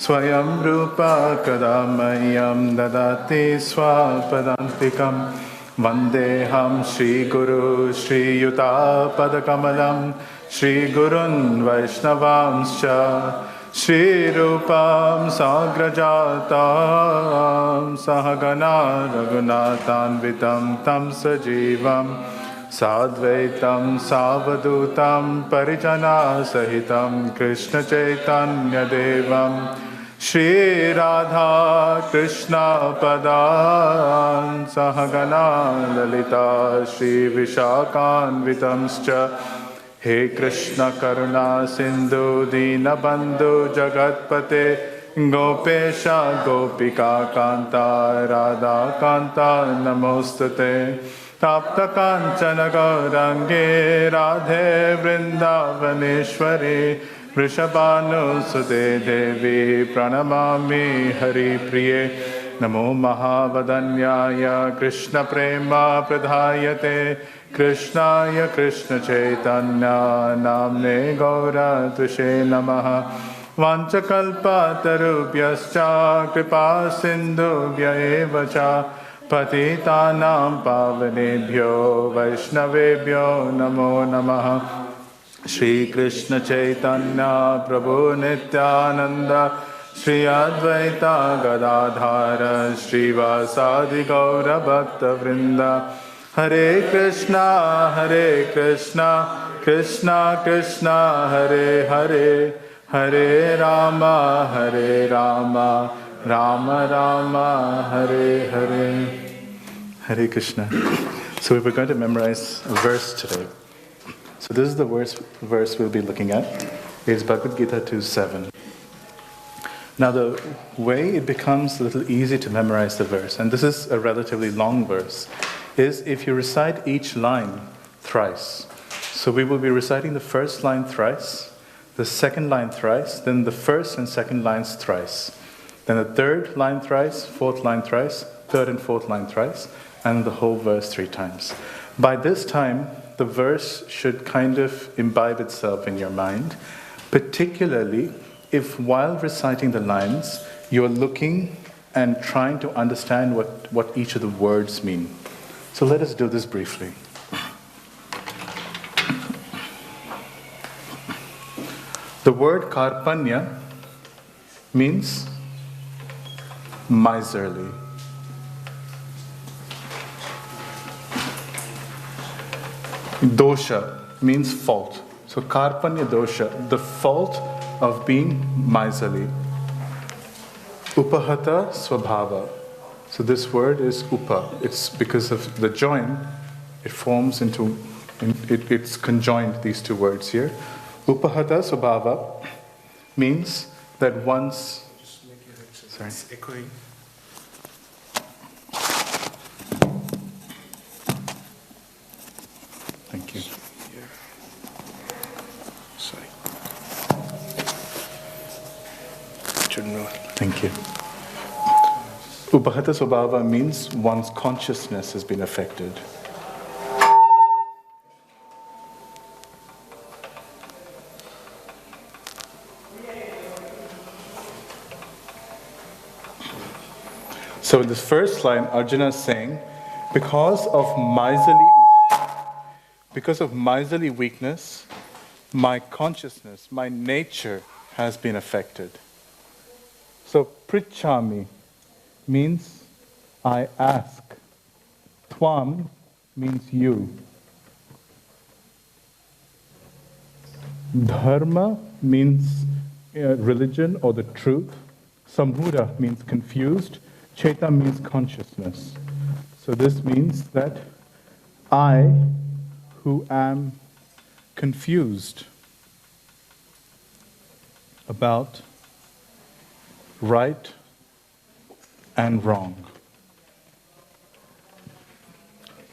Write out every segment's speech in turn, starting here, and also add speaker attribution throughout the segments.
Speaker 1: Swayam Rupa Kadamayam Dadati Swapadantikam Vandeham Shri Guru Shri Yuta Padakamalam Shri Gurun Vaishnavamscha Shri Rupam Sagrajatam Sahagana Raghunathanvitam Tam Sajivam Sadvaitam Savadutam Parijana Sahitam Krishna Chaitanya Devam Shri Radha Krishna Padan Sahagana Lalita Shri Vishakhanvitamscha He Krishna Karuna Sindhu Dinabandhu Jagatpate Gopesha Gopika Kanta Radha Kanta Namostate Tapta Kanchana Gaurange Radhe Vrindavaneshwari Vrishabhanu Sute Devi Pranamami Hari Priye Namo Mahavadanyaya Krishna Prema Pradhayate Krishnaya Krishna Chaitanya Namne Gaura Tushe Namaha Vanchakalpa Tarubhyascha Kripa Sindhubhya Evacha Patitanam Pavanebhyo Vaishnavebhyo Namo Namaha Shri Krishna Chaitanya Prabhu Nityananda Shri Advaita Gadadhara Shri Vasadi Gaura Bhakta Vrinda Hare Krishna Krishna Krishna Hare Hare Hare Rama Rama Rama Hare Hare. Hare Krishna. So we're going to memorize a verse today. So this is the verse we'll be looking at. It's Bhagavad Gita 2:7. Now the way it becomes a little easy to memorize the verse, and this is a relatively long verse, is if you recite each line thrice. So we will be reciting the first line thrice, the second line thrice, then the first and second lines thrice. Then the third line thrice, fourth line thrice, third and fourth line thrice, and the whole verse 3 times. By this time, the verse should kind of imbibe itself in your mind, particularly if while reciting the lines, you're looking and trying to understand what each of the words mean. So let us do this briefly. The word karpanya means miserly. Dosha means fault. So karpanya dosha, the fault of being miserly. Upahata swabhava. So this word is upa. It's because of the join, it forms into, it's conjoined, these two words here. Upahata swabhava means that one's... Sorry.
Speaker 2: It's echoing.
Speaker 1: Thank you.
Speaker 2: Yeah. Sorry. Shouldn't know.
Speaker 1: Thank you. Upahata swabhava means one's consciousness has been affected. So in this first line, Arjuna is saying, because of miserly weakness, my consciousness, my nature has been affected. So prichami means I ask. Tvam means you. Dharma means religion or the truth. Samhura means confused. Cheta means consciousness. So this means that I, who am confused about right and wrong.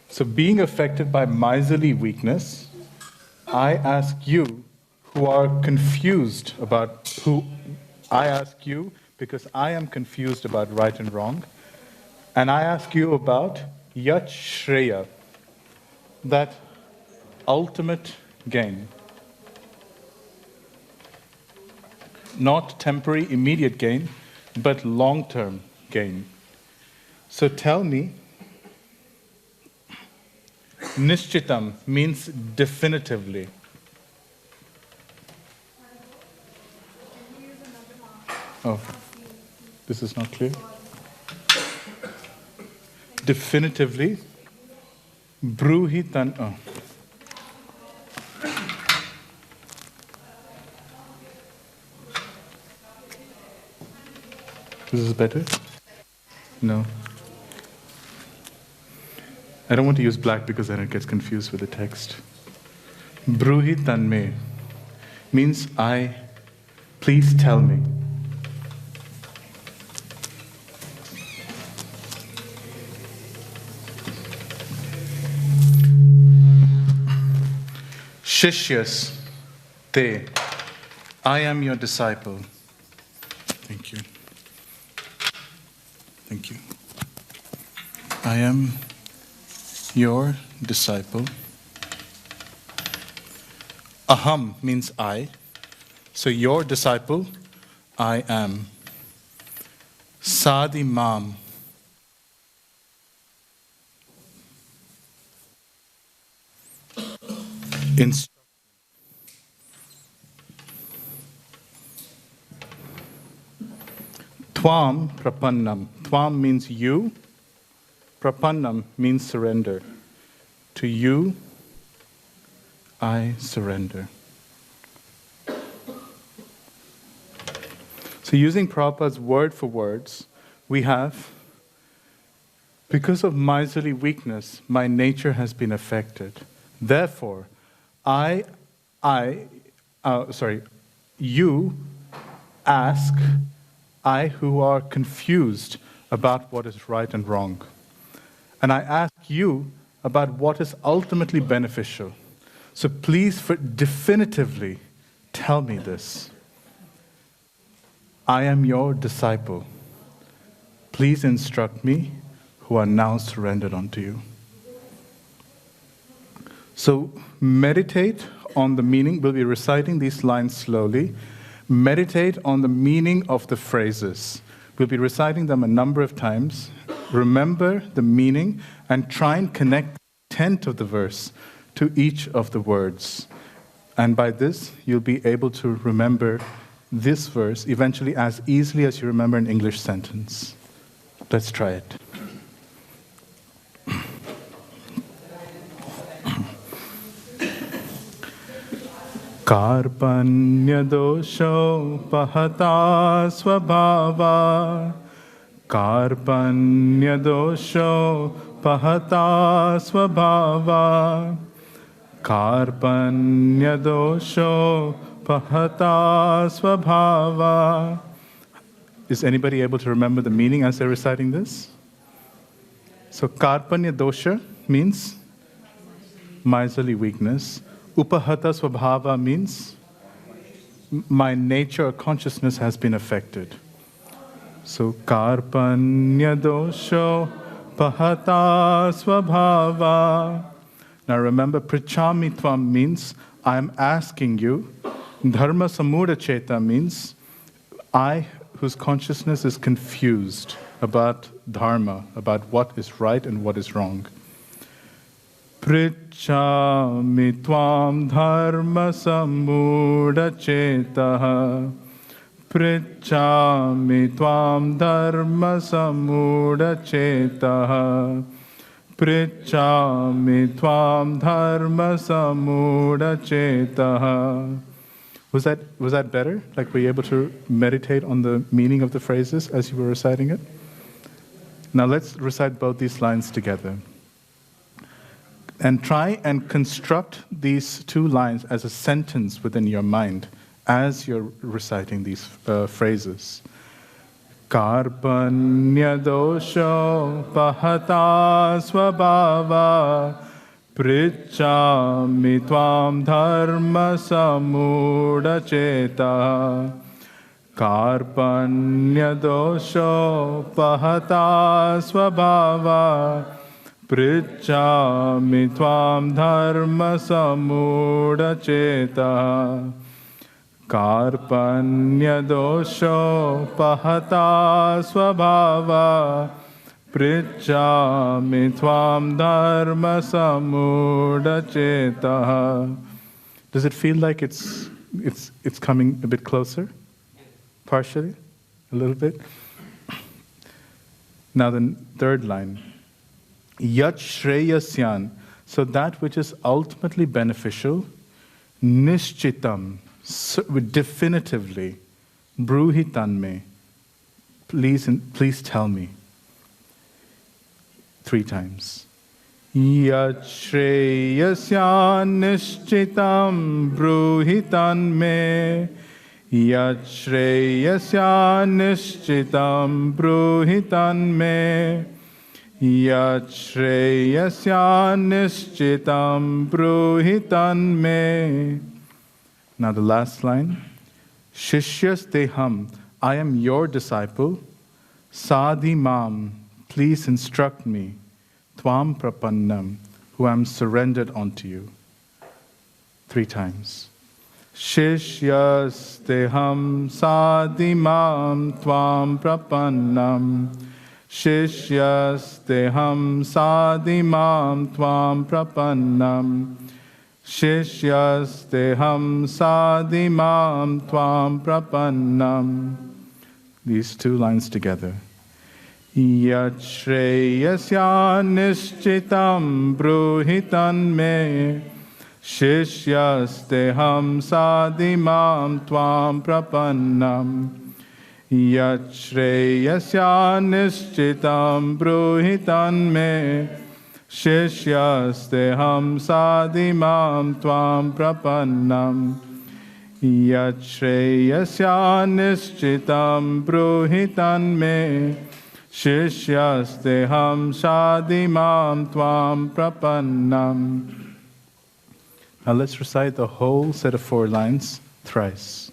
Speaker 1: So being affected by miserly weakness, I ask you who are confused about because I am confused about right and wrong, and I ask you about Yat Shreya, that ultimate gain. not temporary, immediate gain, but long-term gain. So tell me, nishchitam means definitively. Oh, this is not clear. Definitively, bruhi tan. Oh. This is better? No. I don't want to use black because then it gets confused with the text. Bruhi tanme means please tell me. Shishyas te, I am your disciple. Thank you. Thank you. I am your disciple. Aham means I. So your disciple, I am. Sadi mam. Tvam prapannam. Tvam means you. Prapannam means surrender. To you, I surrender. So using Prabhupada's word for words, we have, because of miserly weakness, my nature has been affected. Therefore, you ask, I who are confused about what is right and wrong. And I ask you about what is ultimately beneficial. So please definitively tell me this. I am your disciple. Please instruct me, who are now surrendered unto you. So meditate on the meaning. We'll be reciting these lines slowly. Meditate on the meaning of the phrases. We'll be reciting them a number of times. Remember the meaning and try and connect the intent of the verse to each of the words. And by this, you'll be able to remember this verse eventually as easily as you remember an English sentence. Let's try it. Karpanya dosho pahata svabhava. Karpanya dosho pahata svabhava. Karpanya dosho pahata svabhava. Is anybody able to remember the meaning as they're reciting this? So karpanya dosha means miserly weakness. Upahata swabhava means my nature or consciousness has been affected. So karpanya dosho pahata swabhava. Now remember, prichami tvam means I am asking you. Dharma samudacheta means I whose consciousness is confused about dharma, about what is right and what is wrong. Prichami tvam dharma samudacheta. Prichami tvam dharma samudacheta. Prichami tvam dharma samudacheta. Was that better? Like, were you able to meditate on the meaning of the phrases as you were reciting it? Now let's recite both these lines together. And try and construct these two lines as a sentence within your mind as you're reciting these phrases. Karpanya dosho pahata svabhava. Prichami tvam dharma samudacheta. Karpanya dosho pahata svabhava. Prichami tvam dharma samudacheta. Karpanya dosho pahata svabhava prijami tvam dharma samudachetaha. Does it feel like it's coming a bit closer? Partially? A little bit? Now the third line. Yat shreyasyan. So that which is ultimately beneficial, nishchitam, definitively, bruhitanme, please tell me. 3 times. Yat shreyasyan nishchitam bruhitanme, yat shreyasyan nishchitam bruhitanme, yat shreyasya nishchitam bruhitanme. Now the last line. Shishyas deham, I am your disciple. Sadhi mam, please instruct me. Tvam prapannam, who am surrendered unto you. 3 times. Shishyas deham sadhi mam tvam prapannam. Shishyas deham sadhi mam tvam prapannam. Shishyas deham sadhi mam tvam prapannam. These 2 lines together. Yat shreyasya nishchitam bruhitanme. Shishyas deham sadhi mam tvam prapannam. Yat shreyasya nishchitam bruhitanme. Shishyas deham sadhi mam tvam prapannam. Yat shreyasya nishchitam bruhitanme. Shishyas deham sadhi mam tvam prapannam. Now let's recite the whole set of 4 lines thrice.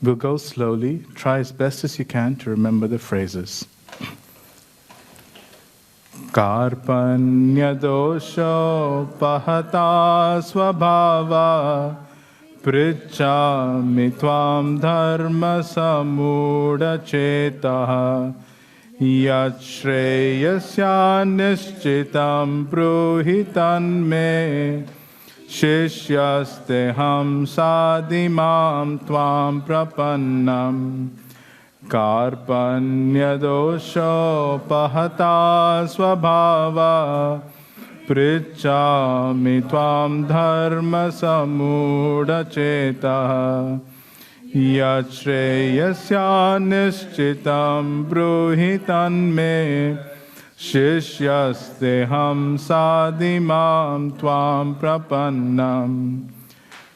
Speaker 1: We'll go slowly. Try as best as you can to remember the phrases. Karpanya dosho pahata svabhava prijami tvam dharma samudachetaha yat shreyasya nishchitam bruhitanme. Shishyas deham sadhi mam tvam prapannam. Karpanya dosho pahata svabhava prijami tvam dharma samudachetaha yat shreyasya nishchitam bruhitanme. Shishyas deham sadhi mam tvam prapannam.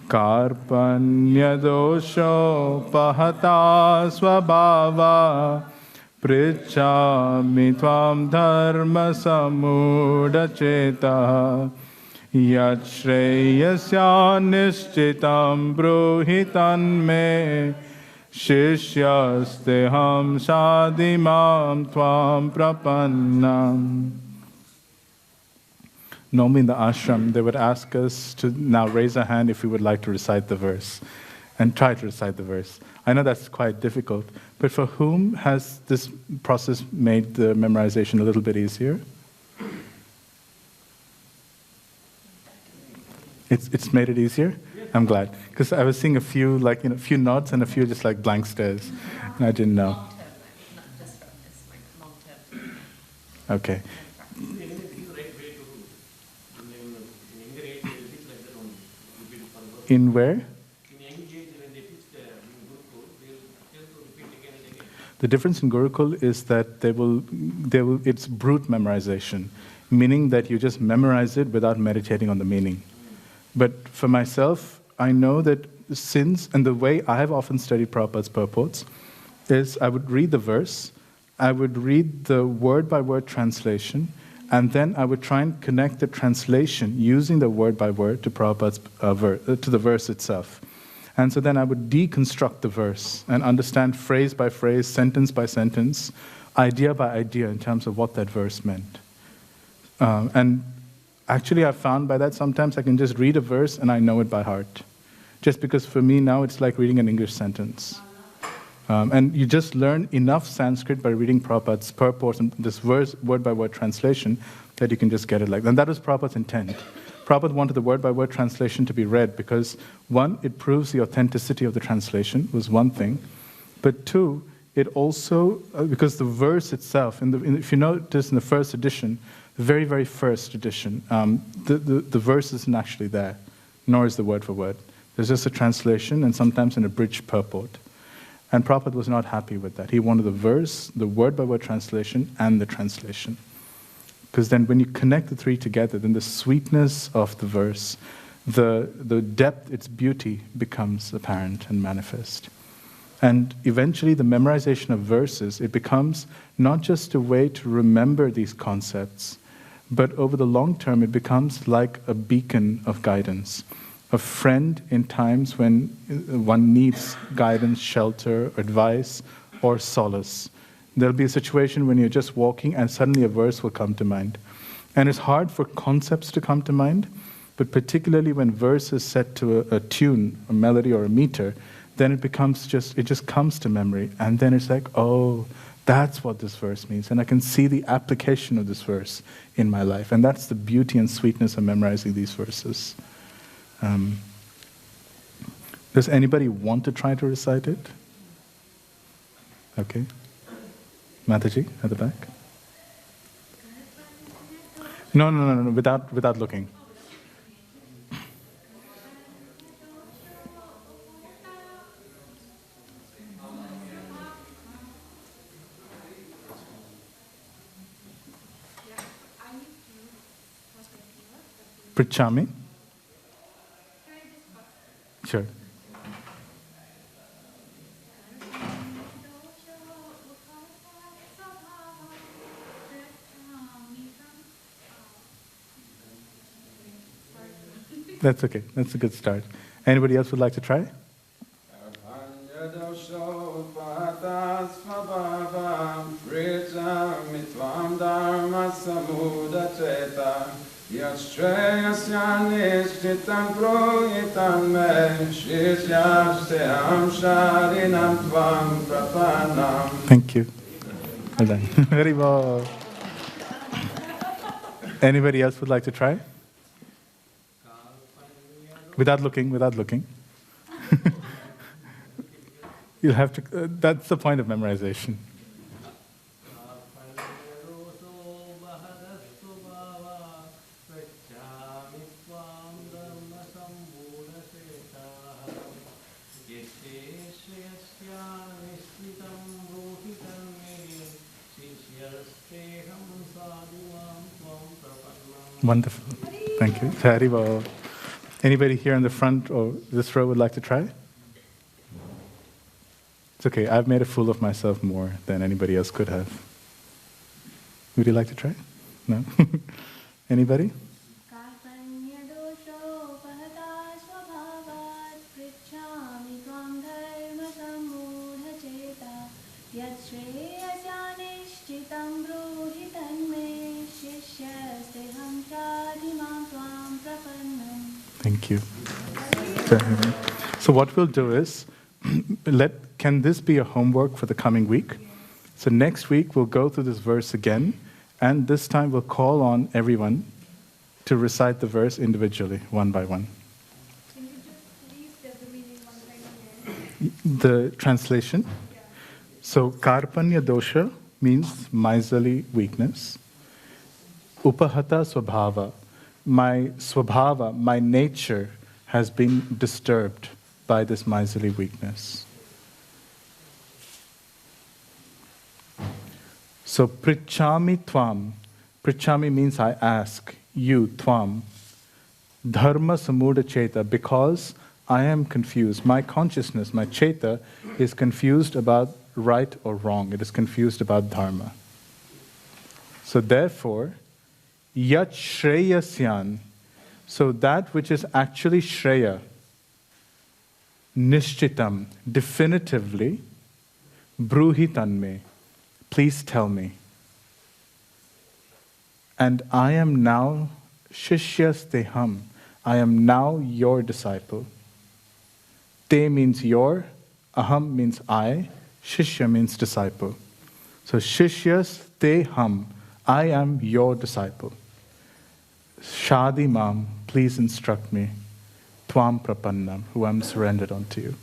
Speaker 1: Karpanya dosho pahata svabhava prijami tvam dharma samudachetaha yat shreyasya nishchitam bruhitanme. Shishyas deham sadhi mam tvam prapannam. Normally in the ashram, they would ask us to now raise a hand if we would like to recite the verse and try to recite the verse. I know that's quite difficult, but for whom has this process made the memorization a little bit easier? It's made it easier? I'm glad. Because I was seeing a few few nods and a few just like blank stares. And I didn't know. Okay. In where? The difference in Gurukul is that it's brute memorization, meaning that you just memorize it without meditating on the meaning. But for myself, I know that since, and the way I have often studied Prabhupada's purports, is I would read the verse, I would read the word-by-word translation, and then I would try and connect the translation using the word-by-word to Prabhupada's to the verse itself. And so then I would deconstruct the verse and understand phrase by phrase, sentence by sentence, idea by idea in terms of what that verse meant. And actually I found by that sometimes I can just read a verse and I know it by heart. just because for me now it's like reading an English sentence. And you just learn enough Sanskrit by reading Prabhupada's purport and this verse, word-by-word translation, that you can just get it like that. And that was Prabhupada's intent. Prabhupada wanted the word-by-word translation to be read because, one, it proves the authenticity of the translation, was one thing. But two, it also, because the verse itself, if you notice in the first edition, the very, very first edition, the verse isn't actually there, nor is the word for word. There's just a translation and sometimes an abridged purport. And Prabhupada was not happy with that. He wanted the verse, the word-by-word translation, and the translation. Because then when you connect the three together, then the sweetness of the verse, the depth, its beauty becomes apparent and manifest. And eventually the memorization of verses, it becomes not just a way to remember these concepts, but over the long term it becomes like a beacon of guidance, a friend in times when one needs guidance, shelter, advice, or solace. There'll be a situation when you're just walking and suddenly a verse will come to mind. And it's hard for concepts to come to mind, but particularly when verse is set to a tune, a melody, or a meter, then it just comes to memory. And then it's like, oh, that's what this verse means. And I can see the application of this verse in my life. And that's the beauty and sweetness of memorizing these verses. Does anybody want to try to recite it? Okay. Mataji, at the back. No, without looking. Prichami? Sure. That's okay. That's a good start. Anybody else would like to try? Thank you. Well done. Very well. Anybody else would like to try? Without looking. You'll have to, that's the point of memorization. Wonderful. Thank you. Very well. Anybody here in the front or this row would like to try? It's okay. I've made a fool of myself more than anybody else could have. Would you like to try? No? Anybody? Thank you. So what we'll do is, can this be a homework for the coming week? So next week we'll go through this verse again, and this time we'll call on everyone to recite the verse individually, one by one.
Speaker 3: Can you just please get the meaning one by one?
Speaker 1: The translation? Yeah. So Karpanya dosha means miserly weakness. Upahata swabhava, my swabhava, my nature has been disturbed by this miserly weakness. So prichami tvam, prichami means I ask, you, tvam, dharma samudha cheta, because I am confused. My consciousness, my cheta, is confused about right or wrong. It is confused about dharma. So therefore, yat shreyasyan, so that which is actually shreya, nishchitam, definitively, bruhitanme, please tell me. And I am now shishyasteham, I am now your disciple. Te means your, aham means I, shishya means disciple. So Shishyas te ham, I am your disciple. Shadi mam, please instruct me. Tvam prapannam, who am surrendered unto you.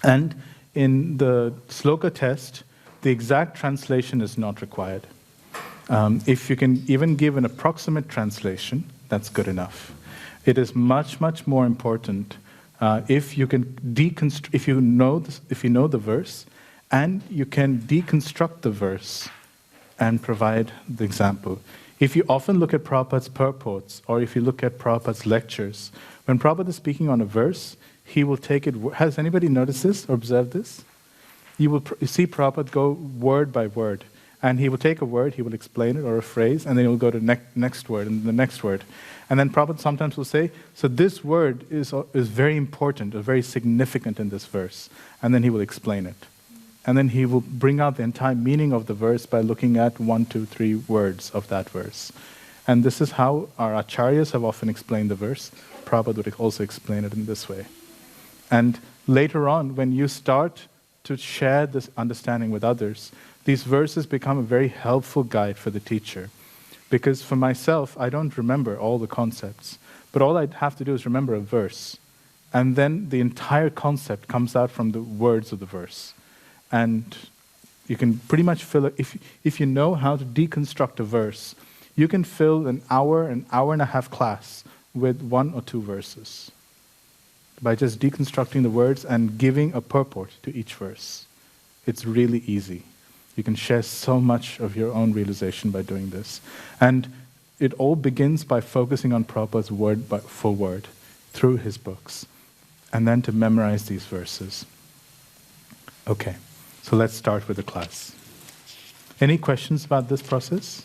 Speaker 1: And in the sloka test, the exact translation is not required. If you can even give an approximate translation, that's good enough. It is much, much more important if you can if you know the verse, and you can deconstruct the verse and provide the example. If you often look at Prabhupada's purports, or if you look at Prabhupada's lectures, when Prabhupada is speaking on a verse, he will take it. Has anybody noticed this or observed this? You see Prabhupada go word by word, and he will take a word, he will explain it, or a phrase, and then he will go to next word and the next word. And then Prabhupada sometimes will say, so this word is very important, or very significant in this verse. And then he will explain it. And then he will bring out the entire meaning of the verse by looking at 1, 2, 3 words of that verse. And this is how our acharyas have often explained the verse. Prabhupada would also explain it in this way. And later on, when you start to share this understanding with others, these verses become a very helpful guide for the teacher. Because for myself, I don't remember all the concepts, but all I have to do is remember a verse. And then the entire concept comes out from the words of the verse. And you can pretty much fill it, if you know how to deconstruct a verse, you can fill an hour and a half class with 1 or 2 verses by just deconstructing the words and giving a purport to each verse. It's really easy. You can share so much of your own realization by doing this. And it all begins by focusing on Prabhupada's word for word through his books, and then to memorize these verses. Okay, so let's start with the class. Any questions about this process?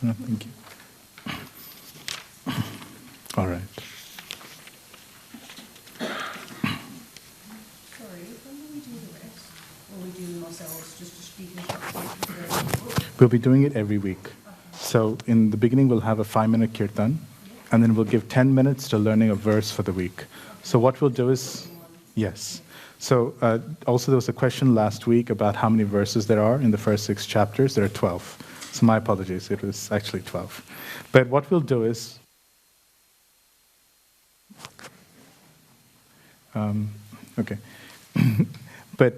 Speaker 1: No, thank you. All right. We'll be doing it every week. So in the beginning, we'll have a 5-minute kirtan, and then we'll give 10 minutes to learning a verse for the week. So what we'll do is, yes. So also there was a question last week about how many verses there are in the first 6 chapters. There are 12. So my apologies, it was actually 12. But what we'll do is, okay. But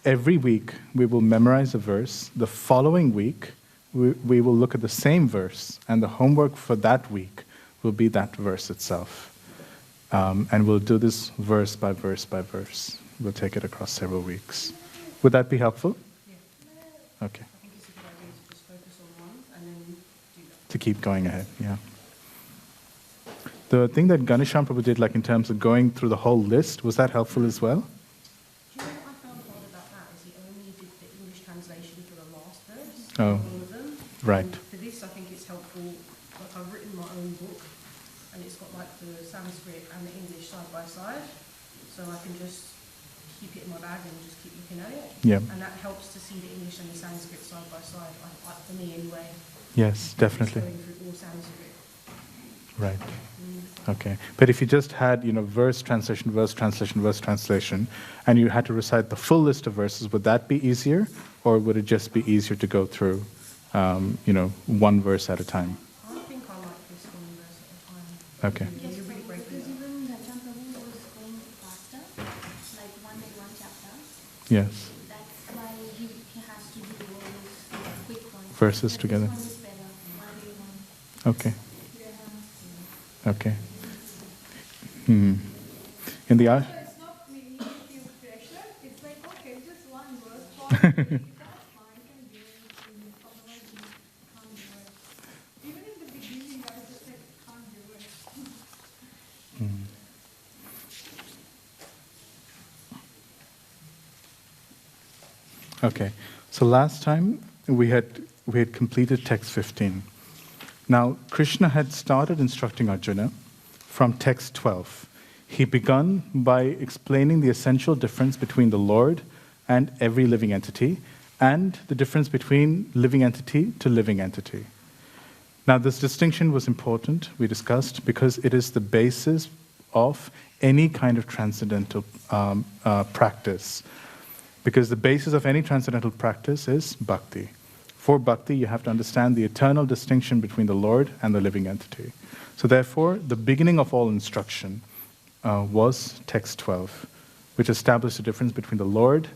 Speaker 1: every week we will memorize a verse. The following week we will look at the same verse, and the homework for that week will be that verse itself. And we'll do this verse by verse by verse. We'll take it across several weeks. Would that be helpful? Yeah. Okay.
Speaker 4: I think it's a good idea to just focus on one and then do that.
Speaker 1: To keep going ahead, yeah. The thing that Ganesham Prabhu did, like in terms of going through the whole list, was that helpful as well?
Speaker 4: Do you know what I found odd about that is he only did the English translation for the last verse,
Speaker 1: Oh,
Speaker 4: all of them.
Speaker 1: right.
Speaker 4: And for this, I think it's helpful. Like I've written my own book, and it's got like the Sanskrit and the English side by side, so I can just keep it in my bag and just keep looking at it.
Speaker 1: Yeah.
Speaker 4: And that helps to see the English and the Sanskrit side by side, like for me anyway.
Speaker 1: Yes, definitely.
Speaker 4: Just going through all Sanskrit.
Speaker 1: Right. Okay. But if you just had, verse translation, verse translation, verse translation, and you had to recite the full list of verses, would that be easier? Or would it just be easier to go through, one verse at a time?
Speaker 4: I think I like this one verse at a time.
Speaker 1: Okay.
Speaker 4: Yeah, you're really great
Speaker 3: Because
Speaker 4: with that.
Speaker 3: even Gacham Prabhu was going faster, like one chapter.
Speaker 1: Yes.
Speaker 3: That's why he has to do all these quick ones.
Speaker 1: Verses
Speaker 3: But
Speaker 1: together.
Speaker 3: This one is better, one day one.
Speaker 1: Okay.
Speaker 3: Yeah.
Speaker 1: Okay. In the
Speaker 3: So it's not making you feel pressure. It's like, okay, just one verse. That's fine, can do it. Otherwise, you can't do it. Even in the beginning, I was just like, can't do it.
Speaker 1: Okay. So last time we had completed text 15. Now Krishna had started instructing Arjuna from text 12. He begun by explaining the essential difference between the Lord and every living entity, and the difference between living entity to living entity. Now, this distinction was important, we discussed, because it is the basis of any kind of transcendental practice. Because the basis of any transcendental practice is bhakti. For bhakti, you have to understand the eternal distinction between the Lord and the living entity. So therefore, the beginning of all instruction was text 12, which established the difference between the Lord,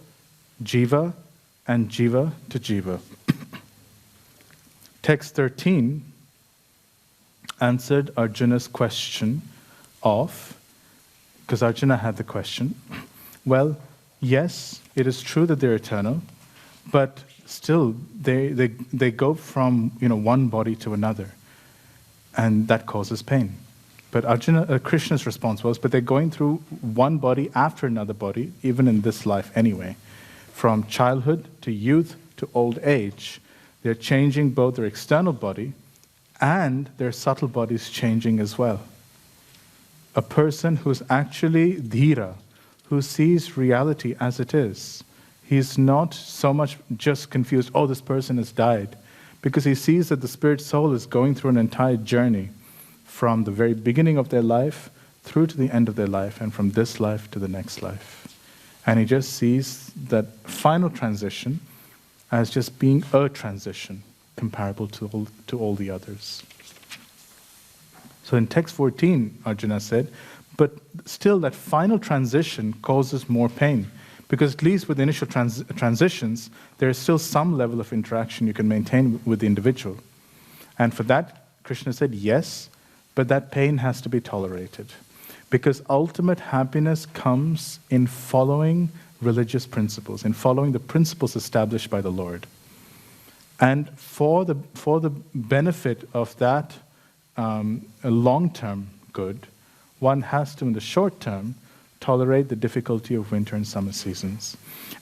Speaker 1: jiva, and jiva to jiva. Text 13 answered Arjuna's question of, because Arjuna had the question, well, yes, it is true that they're eternal, but still they go from one body to another, and that causes pain. But Krishna's response was, but they're going through one body after another body, even in this life anyway. From childhood to youth to old age, they're changing both their external body and their subtle bodies changing as well. A person who's actually dhira, who sees reality as it is, he's not so much just confused, oh, this person has died, because he sees that the spirit soul is going through an entire journey from the very beginning of their life through to the end of their life, and from this life to the next life. And he just sees that final transition as just being a transition comparable to all the others. So in text 14, Arjuna said, but still that final transition causes more pain, because at least with initial transitions, there is still some level of interaction you can maintain with the individual. And for that, Krishna said, yes, but that pain has to be tolerated. Because ultimate happiness comes in following religious principles, in following the principles established by the Lord. And for the benefit of that long-term good, one has to, in the short term, tolerate the difficulty of winter and summer seasons.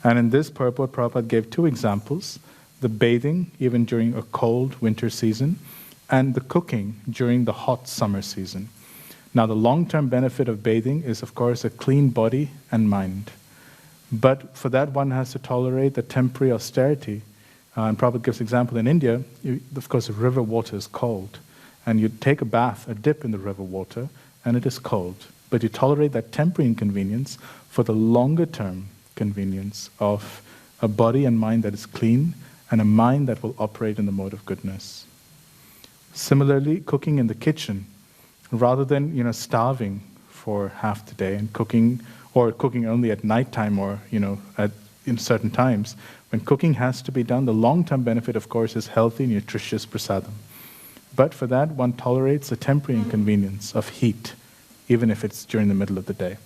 Speaker 1: And in this purport, Prabhupada gave two examples: the bathing, even during a cold winter season, and the cooking during the hot summer season. Now, the long-term benefit of bathing is, of course, a clean body and mind. But for that, one has to tolerate the temporary austerity. And Prabhupada gives example in India, of course, river water is cold. And you take a bath, a dip in the river water, and it is cold. But you tolerate that temporary inconvenience for the longer-term convenience of a body and mind that is clean, and a mind that will operate in the mode of goodness. Similarly, cooking in the kitchen, rather than starving for half the day and cooking only at nighttime or in certain times, when cooking has to be done, the long-term benefit, of course, is healthy, nutritious prasadam. But for that, one tolerates the temporary inconvenience of heat, even if it's during the middle of the day.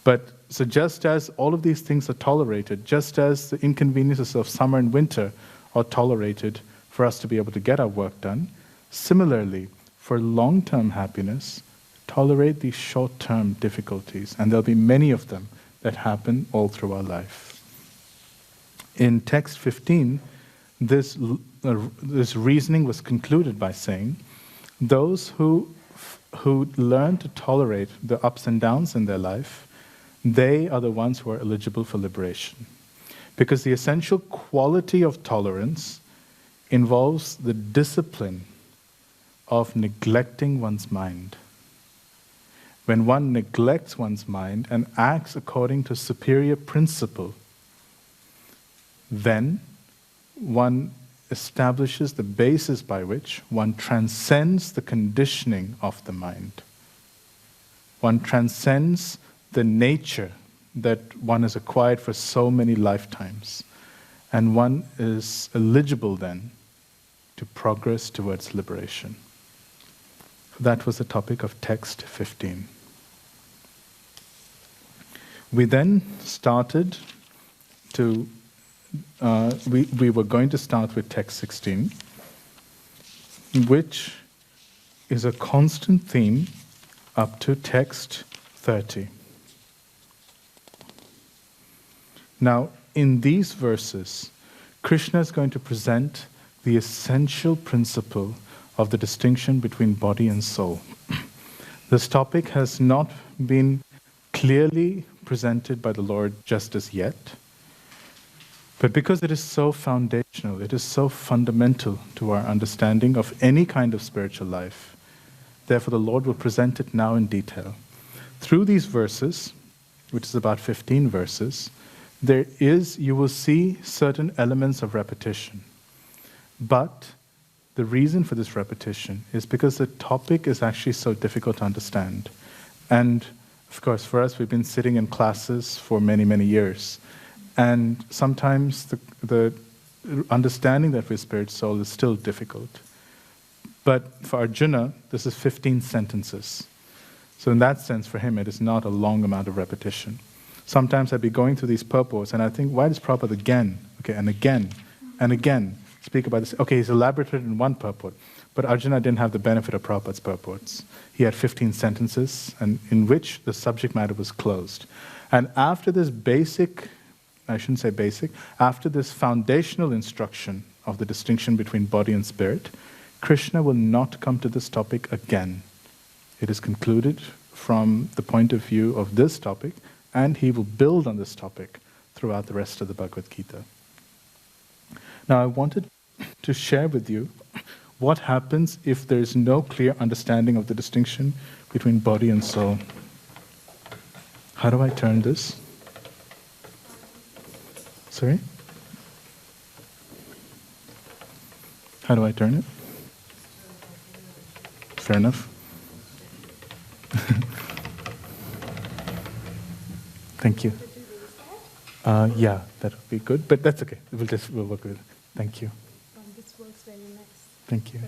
Speaker 1: But so just as all of these things are tolerated, just as the inconveniences of summer and winter are tolerated for us to be able to get our work done, similarly, for long-term happiness, tolerate these short-term difficulties, and there'll be many of them that happen all through our life. In text 15, this reasoning was concluded by saying, those who learn to tolerate the ups and downs in their life, they are the ones who are eligible for liberation. Because the essential quality of tolerance involves the discipline of neglecting one's mind. When one neglects one's mind and acts according to superior principle, then one establishes the basis by which one transcends the conditioning of the mind. One transcends the nature that one has acquired for so many lifetimes. And one is eligible then to progress towards liberation. That was the topic of text 15. We then started to, we were going to start with text 16, which is a constant theme up to text 30. Now, in these verses, Krishna is going to present the essential principle of the distinction between body and soul. This topic has not been clearly presented by the Lord just as yet, But because it is so foundational, it is so fundamental to our understanding of any kind of spiritual life, therefore the Lord will present it now in detail. Through these verses, which is about 15 verses, you will see certain elements of repetition. But the reason for this repetition is because the topic is actually so difficult to understand. And of course, for us, we've been sitting in classes for many, many years. And sometimes the understanding that we're spirit soul is still difficult. But for Arjuna, this is 15 sentences. So in that sense, for him, it is not a long amount of repetition. Sometimes I'd be going through these purports, and I think, why does Prabhupada again, and again, speak about this? Okay, he's elaborated in one purport, but Arjuna didn't have the benefit of Prabhupada's purports. He had 15 sentences, and in which the subject matter was closed. And after this after this foundational instruction of the distinction between body and spirit, Krishna will not come to this topic again. It is concluded from the point of view of this topic, and he will build on this topic throughout the rest of the Bhagavad Gita. Now, I wanted to share with you what happens if there is no clear understanding of the distinction between body and soul. How do I turn this? Sorry? How do I turn it? Fair enough. Thank you. Yeah, that would be good, but that's okay. We'll work with it. Thank you.
Speaker 3: This works very nice.
Speaker 1: Thank you.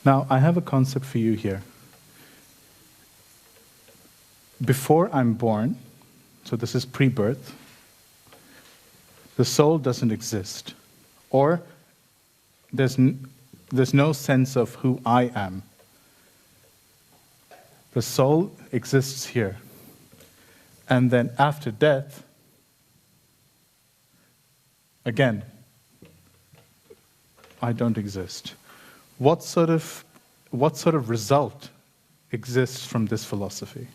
Speaker 1: Now, I have a concept for you here. Before I'm born, so this is pre-birth, the soul doesn't exist. Or there's no sense of who I am. The soul exists here. And then after death, again, I don't exist. What sort of result exists from this philosophy?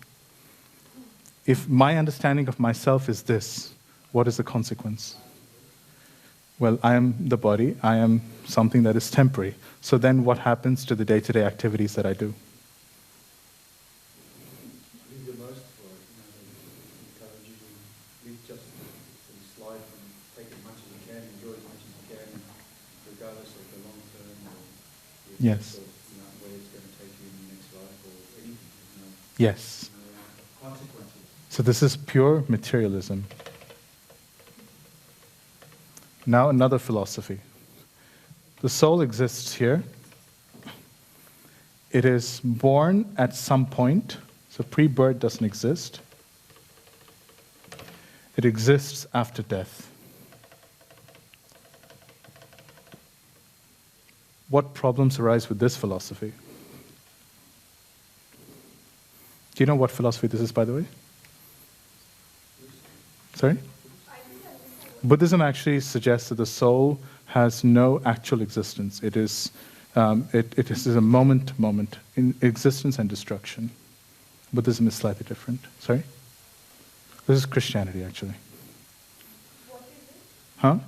Speaker 1: If my understanding of myself is this, what is the consequence? Well, I am the body, I am something that is temporary. So then what happens to the day-to-day activities that I do?
Speaker 5: Live your most for it, encourage you to live just for this life and take as much as you can, enjoy as much as you can, regardless of the long term or
Speaker 1: Yes.
Speaker 5: where it's going to take you in the next life or anything.
Speaker 1: Yes.
Speaker 5: Consequences.
Speaker 1: So this is pure materialism. Now another philosophy. The soul exists here. It is born at some point, so pre-birth doesn't exist. It exists after death. What problems arise with this philosophy? Do you know what philosophy this is, by the way? Sorry? Buddhism actually suggests that the soul has no actual existence. It is a moment-to-moment in existence and destruction. Buddhism is slightly different. Sorry? This is Christianity, actually.
Speaker 3: What is it?
Speaker 1: Huh?
Speaker 3: What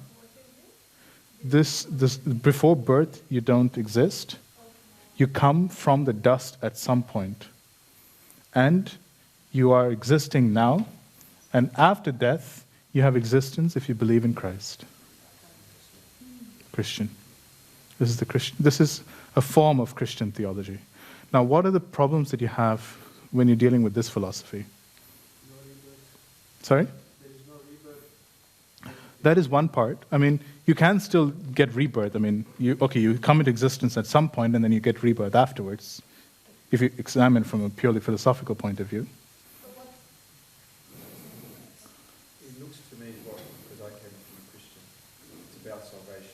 Speaker 3: is it?
Speaker 1: This before birth, you don't exist. You come from the dust at some point. And you are existing now. And after death, you have existence if you believe in Christ. Christian. This is a form of Christian theology. Now, what are the problems that you have when you're dealing with this philosophy?
Speaker 5: No rebirth.
Speaker 1: Sorry?
Speaker 5: There is no rebirth.
Speaker 1: That is one part. I mean, you can still get rebirth. I mean, you come into existence at some point and then you get rebirth afterwards, if you examine from a purely philosophical point of view.
Speaker 5: It looks to me, because I came from a Christian, it's about salvation.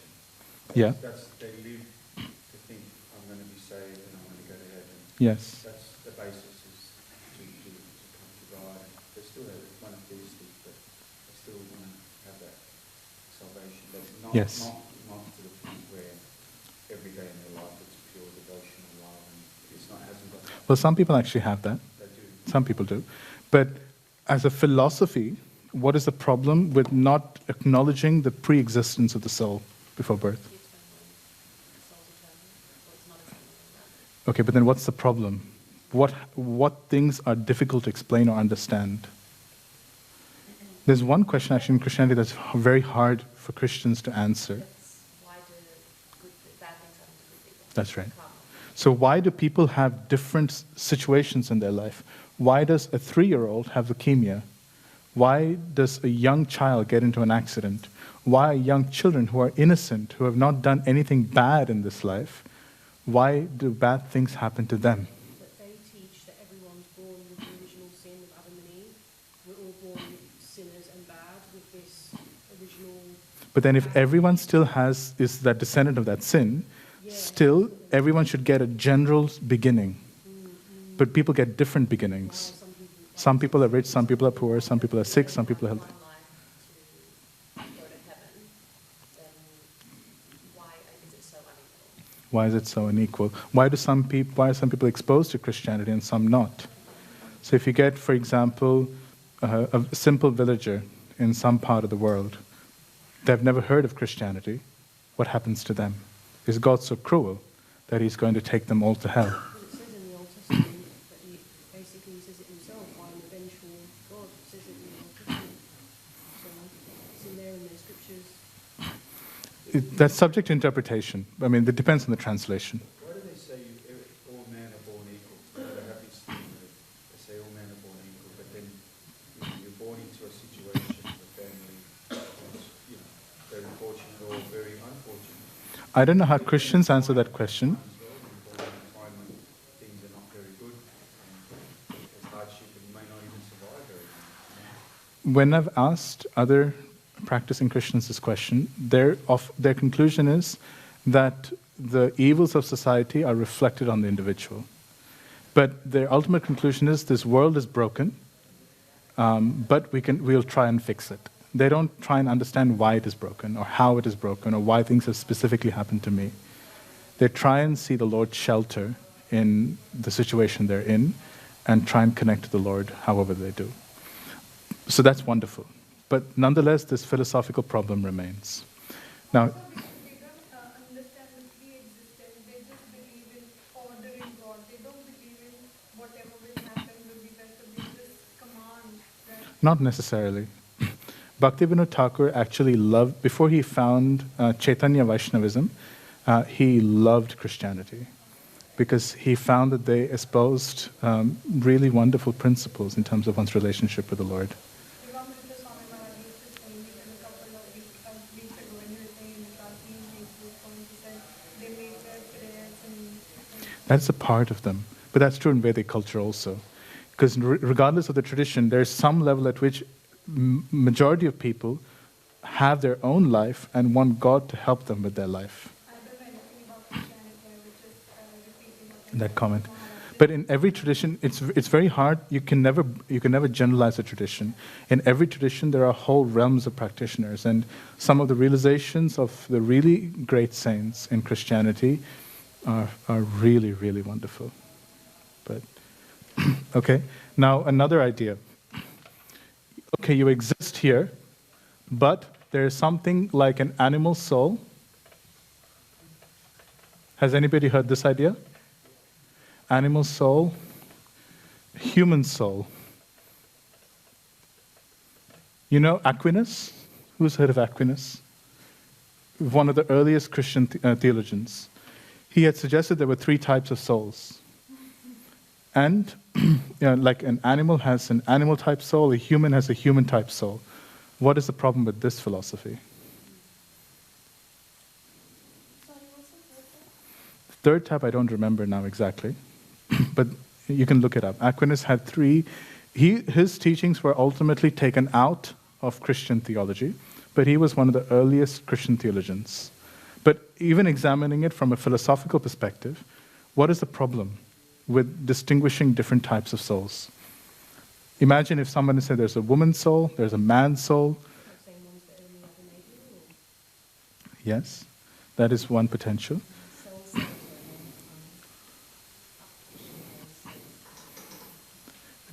Speaker 1: Yeah.
Speaker 5: They live to think, I'm going to be saved and I'm going to go to heaven.
Speaker 1: Yes.
Speaker 5: That's the basis, is to come to God. They're still monotheistic, but they still want to have that salvation. But not to the point where every day in their life it's pure devotional love and pure hasn't got that.
Speaker 1: Well, some people actually have that.
Speaker 5: They do.
Speaker 1: Some people do. But as a philosophy, what is the problem with not acknowledging the pre-existence of the soul before birth? Okay, but then what's the problem? What things are difficult to explain or understand? There's one question actually in Christianity that's very hard for Christians to answer.
Speaker 6: Why do bad things happen to good people?
Speaker 1: That's right. So why do people have different situations in their life? Why does a 3-year-old have leukemia? Why does a young child get into an accident? Why are young children who are innocent, who have not done anything bad in this life, why do bad things happen to them?
Speaker 4: That they teach that everyone's born with the original sin of Adam and Eve. We're all born sinners and bad with this original.
Speaker 1: But then if everyone still is that descendant of that sin, still everyone should get a general beginning. But people get different beginnings. Some people are rich, some people are poor, some people are sick, some people are healthy.
Speaker 6: One life to go to heaven, then why is it so unequal?
Speaker 1: Why is it so unequal? Why are some people exposed to Christianity and some not? So if you get, for example, a simple villager in some part of the world, they've never heard of Christianity, what happens to them? Is God so cruel that he's going to take them all to hell?
Speaker 4: Well, it says in the Old Testament that he basically says it himself, I'm a vengeful God. It says it in the Old Testament. So it's in there in the scriptures.
Speaker 1: That's subject to interpretation. I mean, it depends on the translation.
Speaker 5: Why do they say all men are born equal? They have this thing that they say all men are born equal, but then you're born into a situation, a family, very fortunate or very unfortunate.
Speaker 1: I don't know how Christians answer that question.
Speaker 5: Things are not very good, and there's hardship, and you may not even survive very long.
Speaker 1: When I've asked other practicing Christians this question, their conclusion is that the evils of society are reflected on the individual. But their ultimate conclusion is this world is broken, but we'll try and fix it. They don't try and understand why it is broken or how it is broken or why things have specifically happened to me. They try and see the Lord's shelter in the situation they're in and try and connect to the Lord however they do. So that's wonderful. But nonetheless, this philosophical problem remains. Now,
Speaker 3: They don't understand the pre-existence. They just believe in order in God. They don't believe in whatever will happen will be better. They just command that.
Speaker 1: not necessarily. Bhaktivinoda Thakur actually loved, before he found Chaitanya Vaishnavism, he loved Christianity because he found that they espoused really wonderful principles in terms of one's relationship with the Lord.
Speaker 3: Ramrita Swami Maharaj used to say me a couple of weeks ago when he was saying in the class, he said they made their prayers and
Speaker 1: That's a part of them. But that's true in Vedic culture also. Because regardless of the tradition, there's some level at which majority of people have their own life and want God to help them with their life.
Speaker 3: I don't know anything about Christianity. I was just repeating what
Speaker 1: That comment. But in every tradition, it's very hard. You can never generalize a tradition. In every tradition, there are whole realms of practitioners, and some of the realizations of the really great saints in Christianity are really, really wonderful. But okay, now another idea. Okay, you exist here, but there is something like an animal soul. Has anybody heard this idea? Animal soul, human soul. You know Aquinas? Who's heard of Aquinas? One of the earliest Christian theologians. He had suggested there were 3 types of souls. And like an animal has an animal type soul, a human has a human type soul. What is the problem with this philosophy? Third type I don't remember now exactly, but you can look it up. Aquinas had 3. His teachings were ultimately taken out of Christian theology, but he was one of the earliest Christian theologians. But even examining it from a philosophical perspective, what is the problem with distinguishing different types of souls? Imagine if someone said there's a woman's soul, there's a man's soul.
Speaker 4: The same ones that only have an idea, or
Speaker 1: Yes, that is one potential.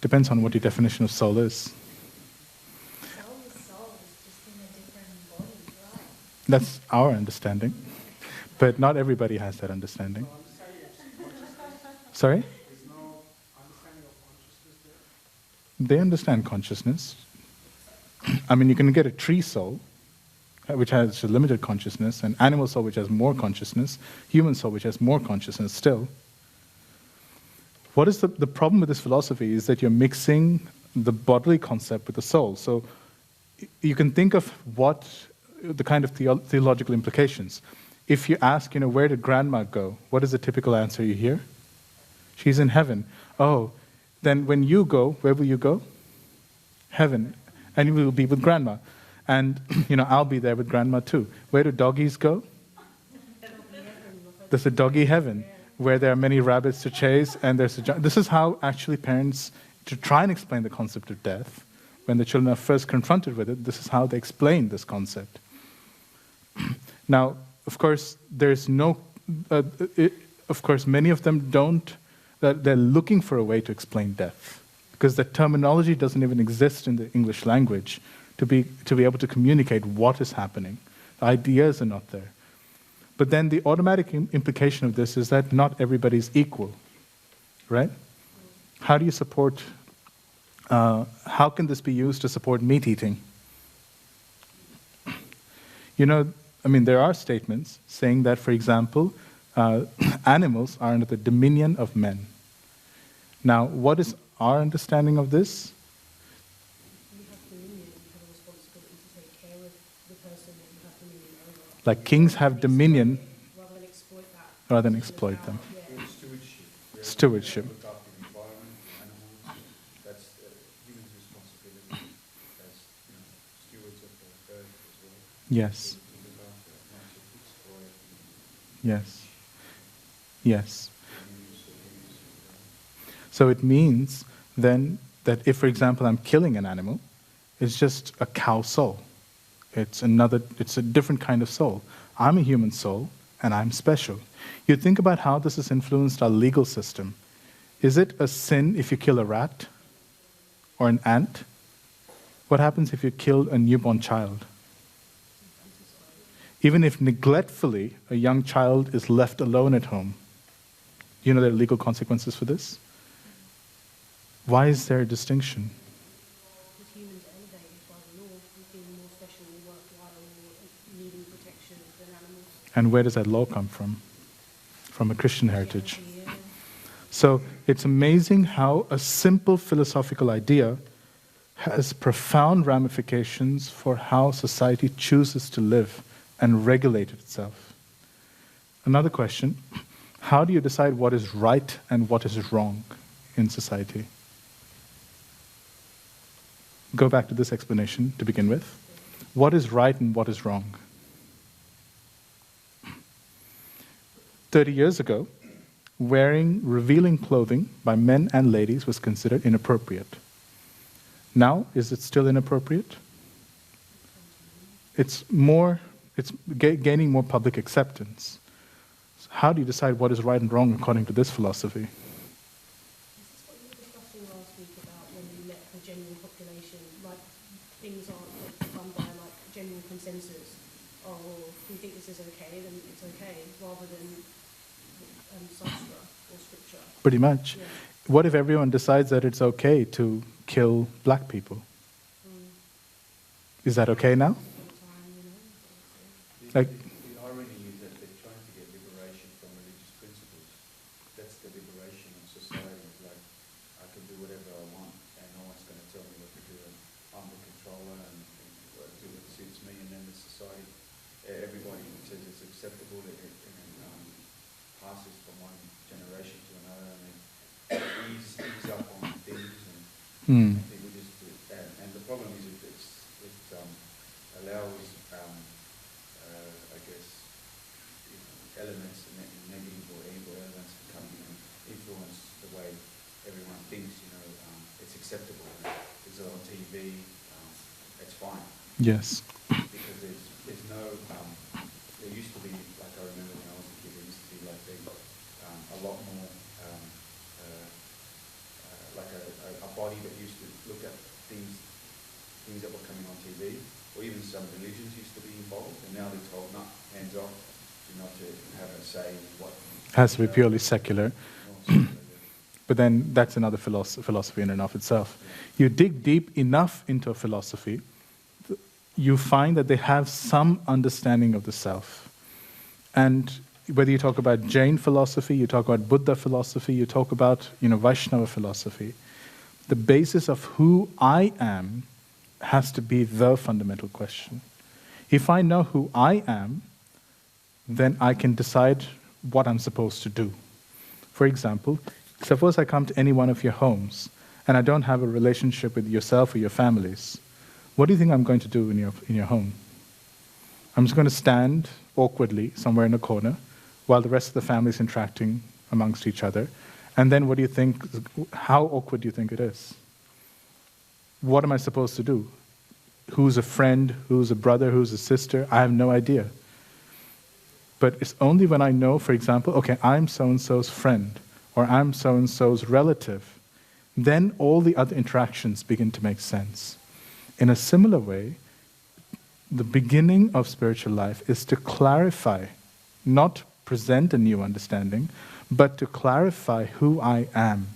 Speaker 1: Depends on what your definition of soul is.
Speaker 6: Soul is soul, it's just in a different body, right?
Speaker 1: That's our understanding. But not everybody has that understanding. Sorry?
Speaker 2: There's no understanding of consciousness there.
Speaker 1: They understand consciousness. I mean, you can get a tree soul, which has a limited consciousness, an animal soul which has more consciousness, human soul which has more consciousness still. What is the problem with this philosophy is that you're mixing the bodily concept with the soul. So you can think of what the kind of theological implications. If you ask, where did grandma go? What is the typical answer you hear? She's in heaven. Oh, then when you go, where will you go? Heaven. And you will be with grandma. And, I'll be there with grandma too. Where do doggies go? There's a doggy heaven where there are many rabbits to chase, and there's this is how actually parents, to try and explain the concept of death, when the children are first confronted with it, this is how they explain this concept. Now, of course, there's no, of course, many of them don't, they're looking for a way to explain death, because the terminology doesn't even exist in the English language to be able to communicate what is happening. The ideas are not there. But then the automatic implication of this is that not everybody's equal, right? How do you support, how can this be used to support meat eating? There are statements saying that, for example, animals are under the dominion of men. Now, what is our understanding of this?
Speaker 4: You have dominion, you have a responsibility to take care of the person that you have dominion over.
Speaker 1: Like kings have dominion
Speaker 4: Rather than exploit that.
Speaker 1: rather than exploit them.
Speaker 4: Yeah.
Speaker 5: Or stewardship. Yeah.
Speaker 1: Stewardship.
Speaker 5: Look after the environment, the animals. That's human's responsibility as stewards of the earth as well.
Speaker 1: Yes.
Speaker 5: To look after it, not to exploit it.
Speaker 1: Yes. Yes.
Speaker 5: Use or abuse.
Speaker 1: So it means then that if, for example, I'm killing an animal, it's just a cow soul. It's a different kind of soul. I'm a human soul, and I'm special. You think about how this has influenced our legal system. Is it a sin if you kill a rat or an ant? What happens if you kill a newborn child? Even if neglectfully a young child is left alone at home, do you know there are legal consequences for this? Why is there a distinction?
Speaker 4: Because humans are elevated by the law, we feel more special, worthwhile, or needing protection than animals.
Speaker 1: And where does that law come from? From a Christian heritage.
Speaker 4: Yeah.
Speaker 1: So it's amazing how a simple philosophical idea has profound ramifications for how society chooses to live and regulate itself. Another question, how do you decide what is right and what is wrong in society? Go back to this explanation to begin with. What is right and what is wrong? 30 years ago, wearing revealing clothing by men and ladies was considered inappropriate. Now, is it still inappropriate? It's gaining more public acceptance. So how do you decide what is right and wrong according to this philosophy?
Speaker 4: This is what you were discussing last week about when you met the general population, like things aren't done by like general consensus. Oh, if we think this is okay, then it's okay, rather than sastra or scripture.
Speaker 1: Pretty much.
Speaker 4: Yeah.
Speaker 1: What if everyone decides that it's okay to kill black people? Is that okay now?
Speaker 4: All the time, you know.
Speaker 1: Like-
Speaker 5: The irony is that they're trying to get liberation from religious principles. That's the liberation of society. It's like, I can do whatever I want and no one's going to tell me what to do. And I'm the controller and do what suits me. And then the society, everybody says it's acceptable and passes from one generation to another and then ease up on things and people just do it. And the problem is it allows, I guess, elements, negative or evil elements to come in and influence the way everyone thinks, it's acceptable. It's on TV, it's fine.
Speaker 1: Yes.
Speaker 5: Because there's no, there used to be, like I remember when I was a kid, there used to be like a lot more, like a body get used to look at things that were coming on TV, or even some religions used to be involved, and now they're told, no, hands off, you're not to have a say in what...
Speaker 1: Has to be purely secular.
Speaker 5: Yeah.
Speaker 1: But then that's another philosophy in and of itself. You dig deep enough into a philosophy, you find that they have some understanding of the self. And whether you talk about Jain philosophy, you talk about Buddha philosophy, you talk about Vaishnava philosophy, the basis of who I am has to be the fundamental question. If I know who I am, then I can decide what I'm supposed to do. For example, suppose I come to any one of your homes and I don't have a relationship with yourself or your families. What do you think I'm going to do in your home? I'm just going to stand awkwardly somewhere in a corner while the rest of the family is interacting amongst each other. And then what do you think, how awkward do you think it is? What am I supposed to do? Who's a friend, who's a brother, who's a sister? I have no idea. But it's only when I know, for example, okay, I'm so-and-so's friend, or I'm so-and-so's relative, then all the other interactions begin to make sense. In a similar way, the beginning of spiritual life is to clarify, not present a new understanding, but to clarify who I am.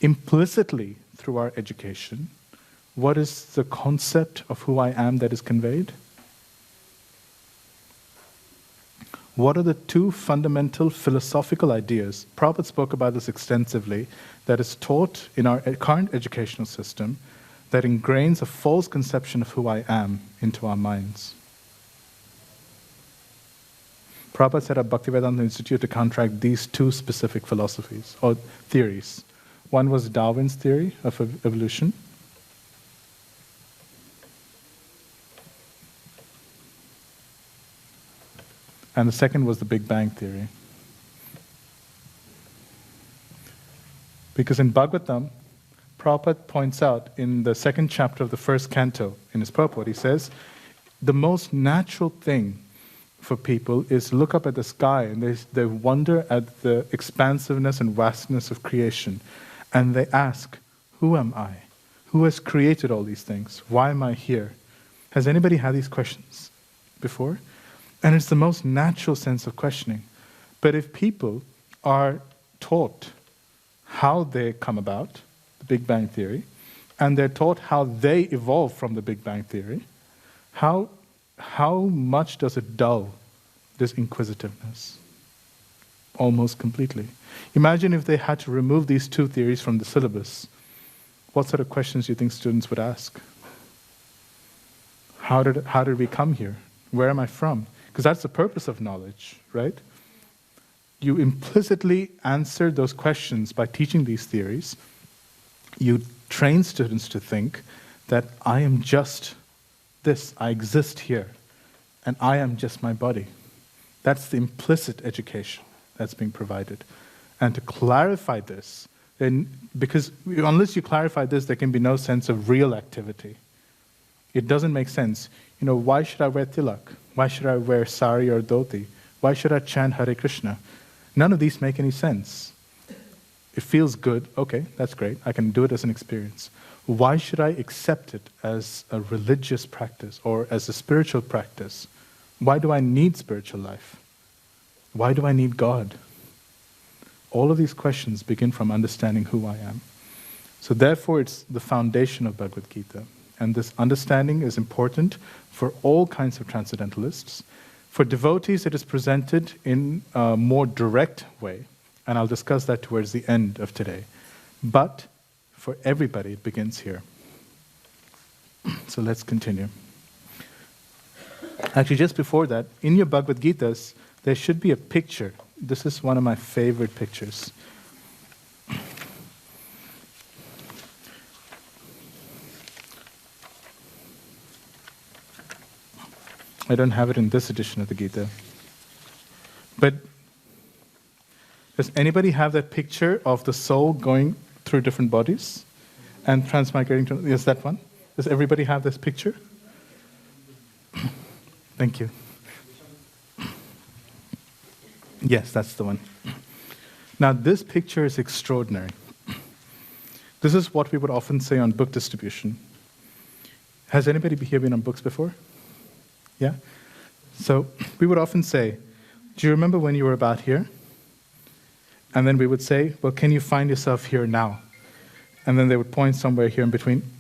Speaker 1: Implicitly, through our education, what is the concept of who I am that is conveyed? What are the two fundamental philosophical ideas? Prabhupada spoke about this extensively, that is taught in our current educational system that ingrains a false conception of who I am into our minds. Prabhupada set up Bhaktivedanta Institute to counteract these two specific philosophies, or theories. One was Darwin's theory of evolution. And the second was the Big Bang theory. Because in Bhagavatam, Prabhupada points out in the second chapter of the first canto, in his purport, he says, the most natural thing for people is to look up at the sky and they wonder at the expansiveness and vastness of creation. And they ask, who am I? Who has created all these things? Why am I here? Has anybody had these questions before? And it's the most natural sense of questioning. But if people are taught how they come about, the Big Bang Theory, and they're taught how they evolved from the Big Bang Theory, how much does it dull this inquisitiveness? Almost completely. Imagine if they had to remove these two theories from the syllabus. What sort of questions do you think students would ask? How did we come here? Where am I from? Because that's the purpose of knowledge, right? You implicitly answer those questions by teaching these theories. You train students to think that I am just this, I exist here, and I am just my body. That's the implicit education that's being provided. And to clarify this, because unless you clarify this, there can be no sense of real activity. It doesn't make sense. Why should I wear tilak? Why should I wear sari or dhoti? Why should I chant Hare Krishna? None of these make any sense. It feels good, okay, that's great. I can do it as an experience. Why should I accept it as a religious practice or as a spiritual practice? Why do I need spiritual life? Why do I need God? All of these questions begin from understanding who I am. So therefore, it's the foundation of Bhagavad Gita. And this understanding is important for all kinds of transcendentalists. For devotees, it is presented in a more direct way, and I'll discuss that towards the end of today. But for everybody, it begins here. So let's continue. Actually, just before that, in your Bhagavad Gitas, there should be a picture. This is one of my favorite pictures. I don't have it in this edition of the Gita. But does anybody have that picture of the soul going through different bodies and transmigrating to... Yes, that one? Does everybody have this picture? Thank you. Yes, that's the one. Now, this picture is extraordinary. This is what we would often say on book distribution. Has anybody here been on books before? Yeah? So we would often say, do you remember when you were about here? And then we would say, well, can you find yourself here now? And then they would point somewhere here in between.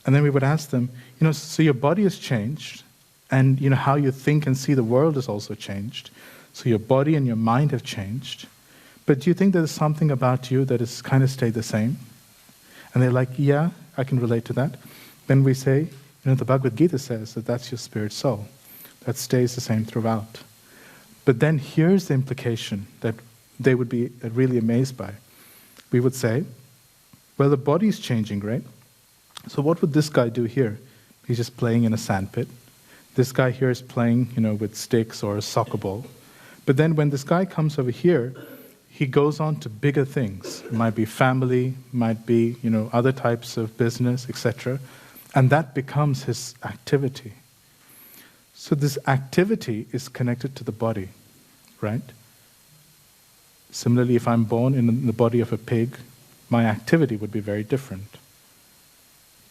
Speaker 1: And then we would ask them, so your body has changed, and how you think and see the world has also changed. So your body and your mind have changed. But do you think there's something about you that has kind of stayed the same? And they're like, yeah, I can relate to that. Then we say, the Bhagavad Gita says that that's your spirit soul. That stays the same throughout. But then here's the implication that they would be really amazed by. We would say, well, the body's changing, right? So what would this guy do here? He's just playing in a sandpit. This guy here is playing, with sticks or a soccer ball. But then when this guy comes over here, he goes on to bigger things. It might be family, might be, other types of business, etc. And that becomes his activity. So this activity is connected to the body, right? Similarly, if I'm born in the body of a pig, my activity would be very different.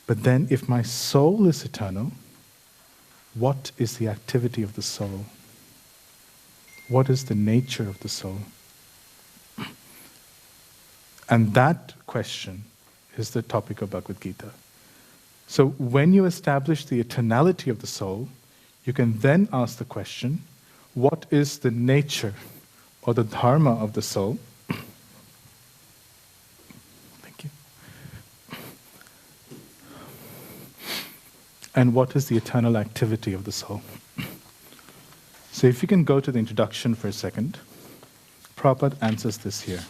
Speaker 1: But then if my soul is eternal, what is the activity of the soul? What is the nature of the soul? And that question is the topic of Bhagavad Gita. So when you establish the eternality of the soul, you can then ask the question, what is the nature or the dharma of the soul? Thank you. And what is the eternal activity of the soul? So if you can go to the introduction for a second, Prabhupada answers this here.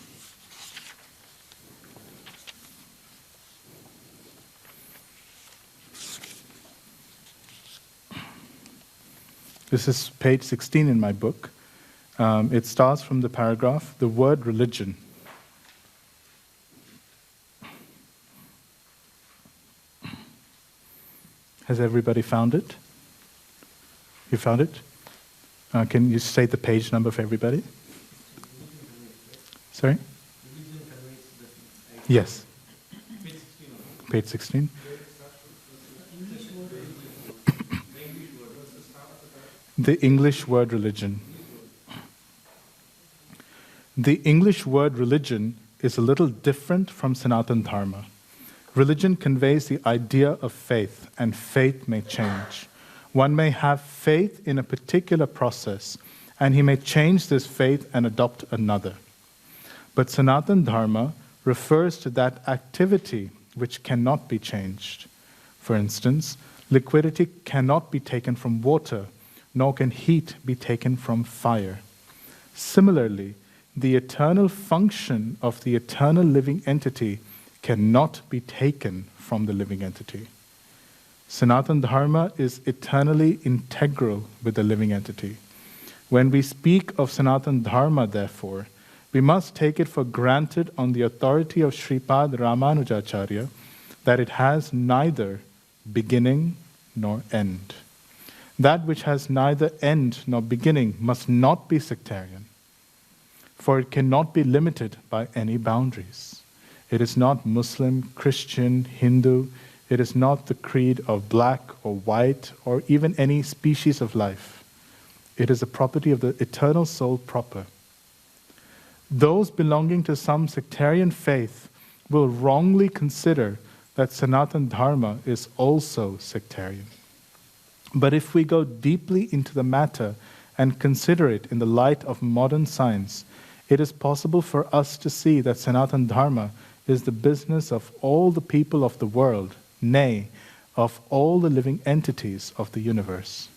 Speaker 1: This is page 16 in my book. It starts from the paragraph, the word religion. Has everybody found it? You found it? Can you state the page number for everybody? Sorry? Yes. Page 16. The English word religion. The English word religion is a little different from Sanatana Dharma. Religion conveys the idea of faith, and faith may change. One may have faith in a particular process, and he may change this faith and adopt another. But Sanatana Dharma refers to that activity which cannot be changed. For instance, liquidity cannot be taken from water, nor can heat be taken from fire. Similarly, the eternal function of the eternal living entity cannot be taken from the living entity. Sanatana Dharma is eternally integral with the living entity. When we speak of Sanatana Dharma, therefore, we must take it for granted on the authority of Sripad Ramanujacharya that it has neither beginning nor end. That which has neither end nor beginning must not be sectarian, for it cannot be limited by any boundaries. It is not Muslim, Christian, Hindu. It is not the creed of black or white or even any species of life. It is a property of the eternal soul proper. Those belonging to some sectarian faith will wrongly consider that Sanatana Dharma is also sectarian. But if we go deeply into the matter and consider it in the light of modern science, it is possible for us to see that Sanatana Dharma is the business of all the people of the world, nay, of all the living entities of the universe.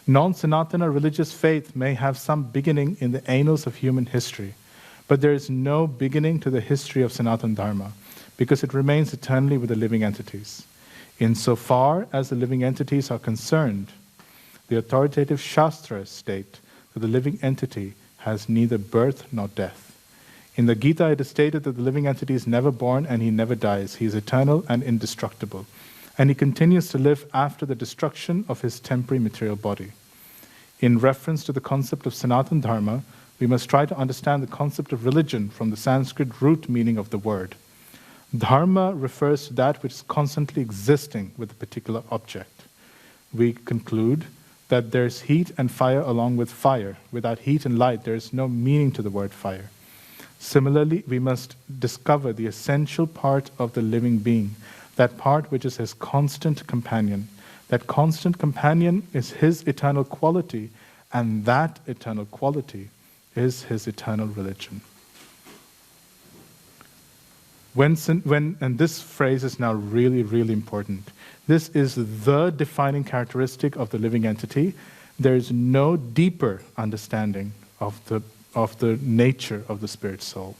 Speaker 1: Non-Sanatana religious faith may have some beginning in the annals of human history, but there is no beginning to the history of Sanatana Dharma, because it remains eternally with the living entities. Insofar as the living entities are concerned, the authoritative Shastras state that the living entity has neither birth nor death. In the Gita, it is stated that the living entity is never born and he never dies. He is eternal and indestructible. And he continues to live after the destruction of his temporary material body. In reference to the concept of Sanatana Dharma, we must try to understand the concept of religion from the Sanskrit root meaning of the word. Dharma refers to that which is constantly existing with a particular object. We conclude that there's heat and fire along with fire. Without heat and light, there is no meaning to the word fire. Similarly, we must discover the essential part of the living being, that part which is his constant companion. That constant companion is his eternal quality, and that eternal quality is his eternal religion. And this phrase is now really, really important. This is the defining characteristic of the living entity. There is no deeper understanding of the nature of the spirit soul.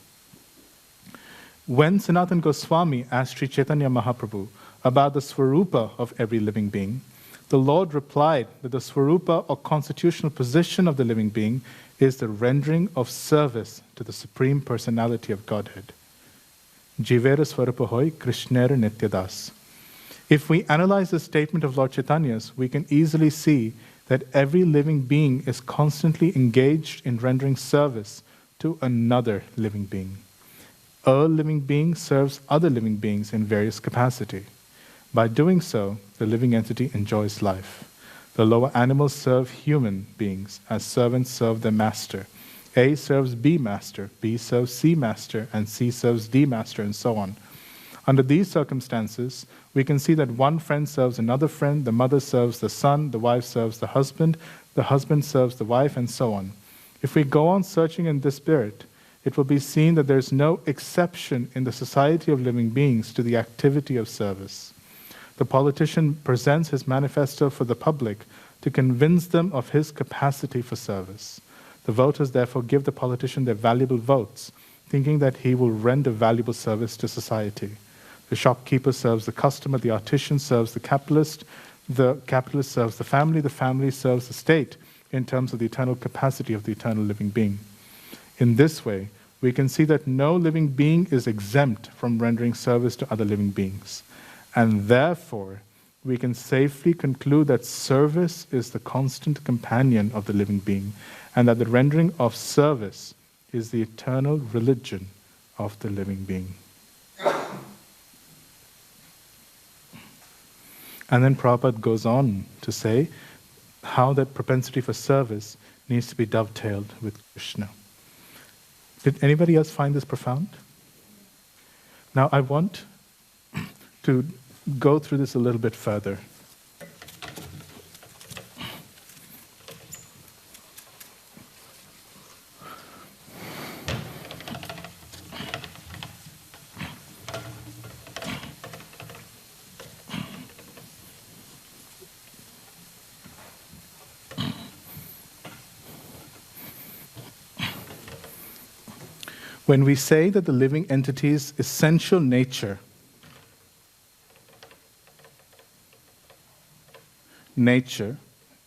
Speaker 1: When Sanatana Goswami asked Sri Chaitanya Mahaprabhu about the Swarupa of every living being, the Lord replied that the Swarupa or constitutional position of the living being is the rendering of service to the Supreme Personality of Godhead. Jivera Swarupa hoy Krishnera Nityadas. If we analyze the statement of Lord Chaitanya's, we can easily see that every living being is constantly engaged in rendering service to another living being. A living being serves other living beings in various capacity. By doing so, the living entity enjoys life. The lower animals serve human beings as servants serve their master. A serves B master, B serves C master, and C serves D master, and so on. Under these circumstances, we can see that one friend serves another friend, the mother serves the son, the wife serves the husband serves the wife, and so on. If we go on searching in this spirit, it will be seen that there is no exception in the society of living beings to the activity of service. The politician presents his manifesto for the public to convince them of his capacity for service. The voters therefore give the politician their valuable votes, thinking that he will render valuable service to society. The shopkeeper serves the customer, the artisan serves the capitalist serves the family serves the state in terms of the eternal capacity of the eternal living being. In this way, we can see that no living being is exempt from rendering service to other living beings. And therefore, we can safely conclude that service is the constant companion of the living being, and that the rendering of service is the eternal religion of the living being. And then Prabhupada goes on to say how that propensity for service needs to be dovetailed with Krishna. Did anybody else find this profound? Now I want to go through this a little bit further. When we say that the living entity's essential nature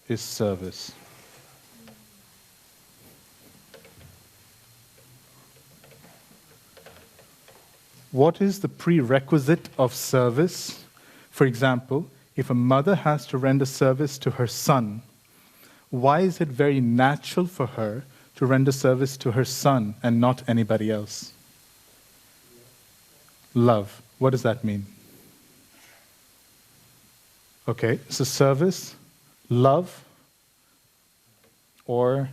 Speaker 1: is service. What is the prerequisite of service? For example, if a mother has to render service to her son, why is it very natural for her to render service to her son and not anybody else? Love. What does that mean? Okay, so service, love, or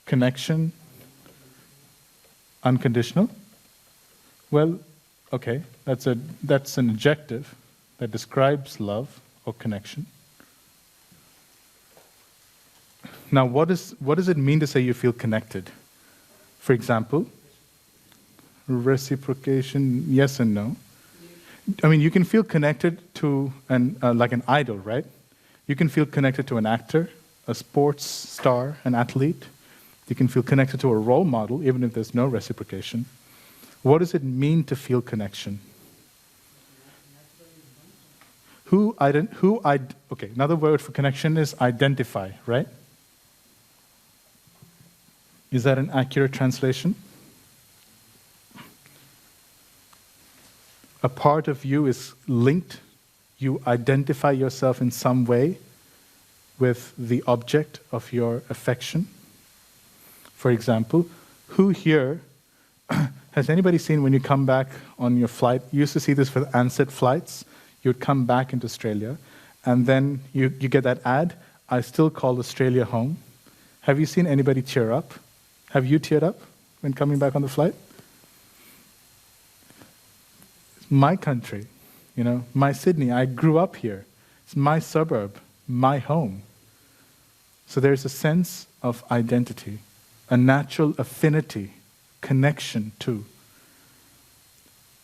Speaker 1: connection, unconditional? Well, okay, that's an adjective that describes love or connection. Now, what does it mean to say you feel connected? For example, reciprocation, yes and no. I mean, you can feel connected to like an idol, right? You can feel connected to an actor, a sports star, an athlete. You can feel connected to a role model, even if there's no reciprocation. What does it mean to feel connection? Okay, another word for connection is identify, right? Is that an accurate translation? A part of you is linked. You identify yourself in some way with the object of your affection. For example, who here Has anybody seen when you come back on your flight? You used to see this for Ansett flights. You'd come back into Australia, and then you get that ad, I still call Australia home. Have you seen anybody tear up? Have you teared up when coming back on the flight? It's my country, my Sydney. I grew up here. It's my suburb, my home. So there's a sense of identity, a natural affinity, connection to.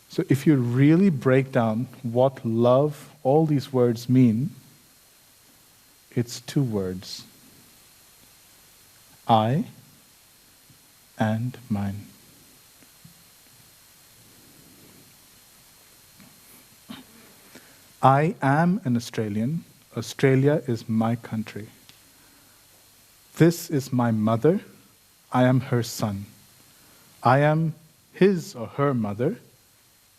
Speaker 1: So if you really break down what love, all these words mean, it's two words. I and mine. I am an Australian. Australia is my country. This is my mother. I am her son. I am his or her mother.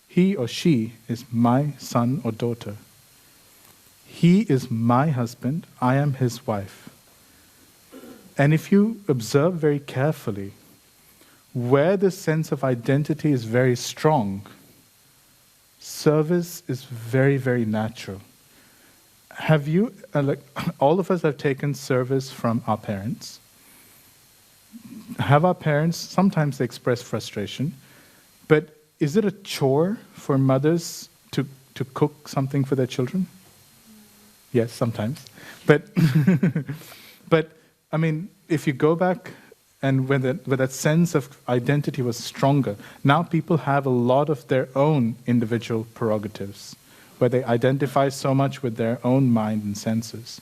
Speaker 1: He or she is my son or daughter. He is my husband. I am his wife. And if you observe very carefully, where the sense of identity is very strong, service is very, very natural. Have you, all of us have taken service from our parents. Have our parents, sometimes they express frustration, but is it a chore for mothers to cook something for their children? Yes, sometimes. But, I mean, if you go back and when that sense of identity was stronger, now people have a lot of their own individual prerogatives, where they identify so much with their own mind and senses.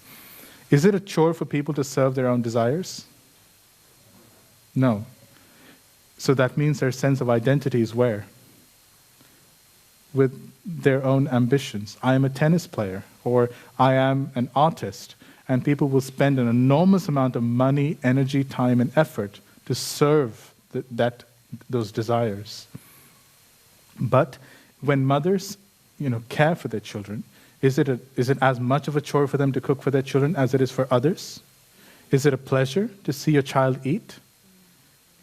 Speaker 1: Is it a chore for people to serve their own desires? No. So that means their sense of identity is where? With their own ambitions. I am a tennis player, or I am an artist, and people will spend an enormous amount of money, energy, time, and effort to serve those desires. But when mothers, care for their children, is it as much of a chore for them to cook for their children as it is for others? Is it a pleasure to see your child eat?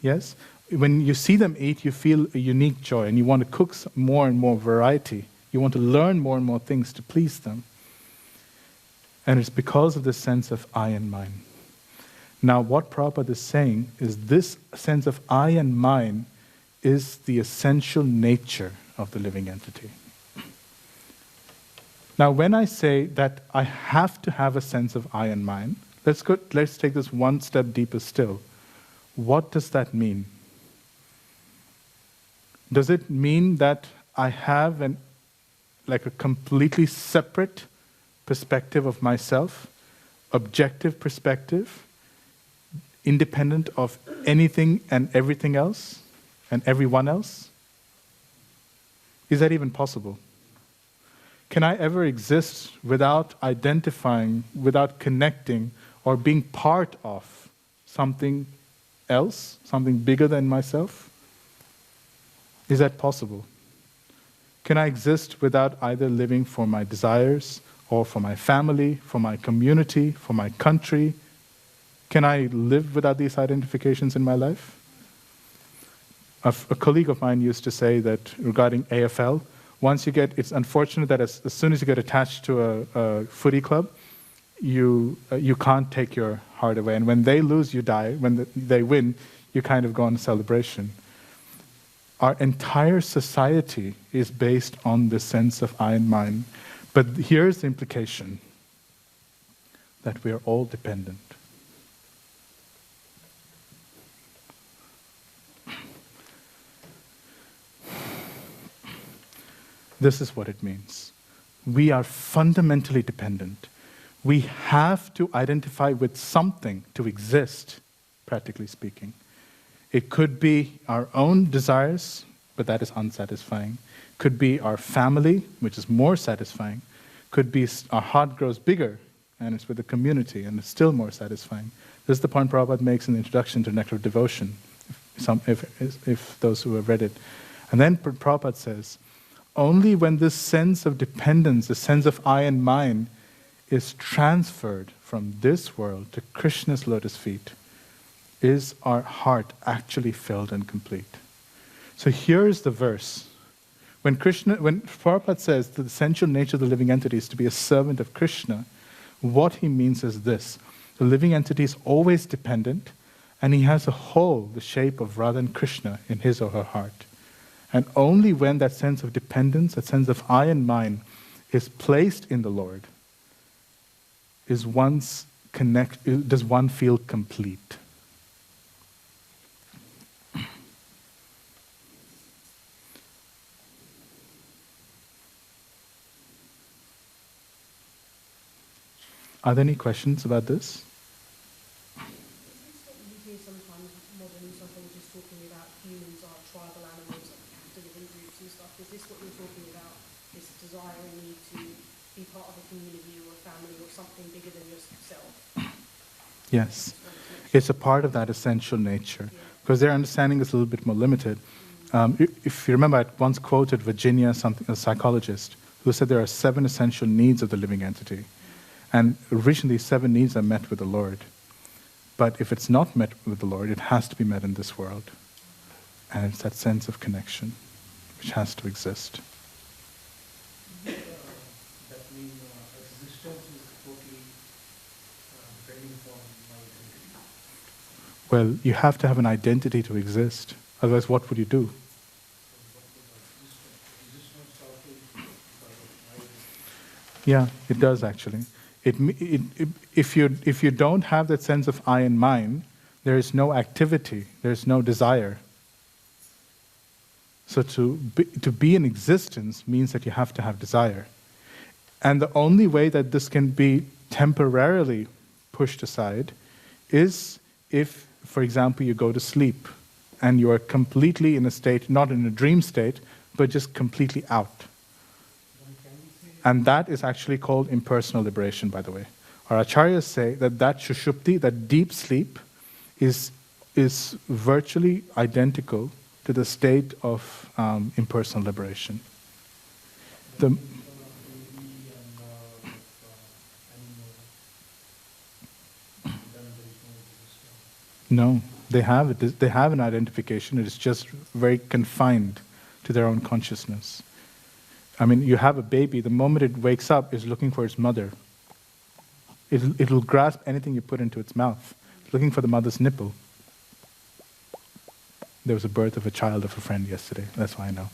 Speaker 1: Yes? When you see them eat, you feel a unique joy, and you want to cook more and more variety. You want to learn more and more things to please them. And it's because of this sense of I and mine. Now, what Prabhupada is saying is this sense of I and mine is the essential nature of the living entity. Now, when I say that I have to have a sense of I and mine, let's take this one step deeper still. What does that mean? Does it mean that I have a completely separate perspective of myself, objective perspective, independent of anything and everything else and everyone else? Is that even possible? Can I ever exist without identifying, without connecting, or being part of something else, something bigger than myself? Is that possible? Can I exist without either living for my desires, or for my family, for my community, for my country? Can I live without these identifications in my life? A colleague of mine used to say that regarding AFL, it's unfortunate that as soon as you get attached to a footy club, you can't take your heart away. And when they lose, you die. When they win, you kind of go on a celebration. Our entire society is based on the sense of I and mine. But here's the implication, that we are all dependent. This is what it means. We are fundamentally dependent. We have to identify with something to exist, practically speaking. It could be our own desires, but that is unsatisfying. Could be our family, which is more satisfying. Could be our heart grows bigger, and it's with the community, and it's still more satisfying. This is the point Prabhupada makes in the introduction to Nectar of Devotion, if those who have read it. And then Prabhupada says, only when this sense of dependence, the sense of I and mine, is transferred from this world to Krishna's lotus feet, is our heart actually filled and complete. So here's the verse. When Prabhupada says the essential nature of the living entity is to be a servant of Krishna, what he means is this. The living entity is always dependent, and he has a whole, the shape of Radha and Krishna, in his or her heart. And only when that sense of dependence, that sense of I and mine, is placed in the Lord, does one feel complete. Are there any questions about this?
Speaker 4: Is this what you hear sometimes modern psychologists talking about humans are tribal animals that have to live in groups and stuff? Is this what you're talking about? This desire and need to be part of a community or a family or something bigger than yourself?
Speaker 1: Yes. It's a part of that essential nature. Because their understanding is a little bit more limited. If you remember, I once quoted Virginia, a psychologist, who said there are 7 essential needs of the living entity. And originally, 7 needs are met with the Lord. But if it's not met with the Lord, it has to be met in this world. And it's that sense of connection which has to exist.
Speaker 2: That means existence is totally depending upon my identity.
Speaker 1: Well, you have to have an identity to exist. Otherwise, what would you do?
Speaker 2: Existence also is my identity.
Speaker 1: Yeah, it does actually. If you don't have that sense of I and mine, there is no activity, there is no desire. So to be in existence means that you have to have desire. And the only way that this can be temporarily pushed aside is if, for example, you go to sleep and you are completely in a state, not in a dream state, but just completely out. And that is actually called impersonal liberation, by the way. Our acharyas say that shushupti, that deep sleep, is virtually identical to the state of impersonal liberation. No, they have it. They have an identification. It is just very confined to their own consciousness. I mean, you have a baby, the moment it wakes up, is looking for its mother. It'll grasp anything you put into its mouth. It's looking for the mother's nipple. There was a birth of a child of a friend yesterday. That's why I know.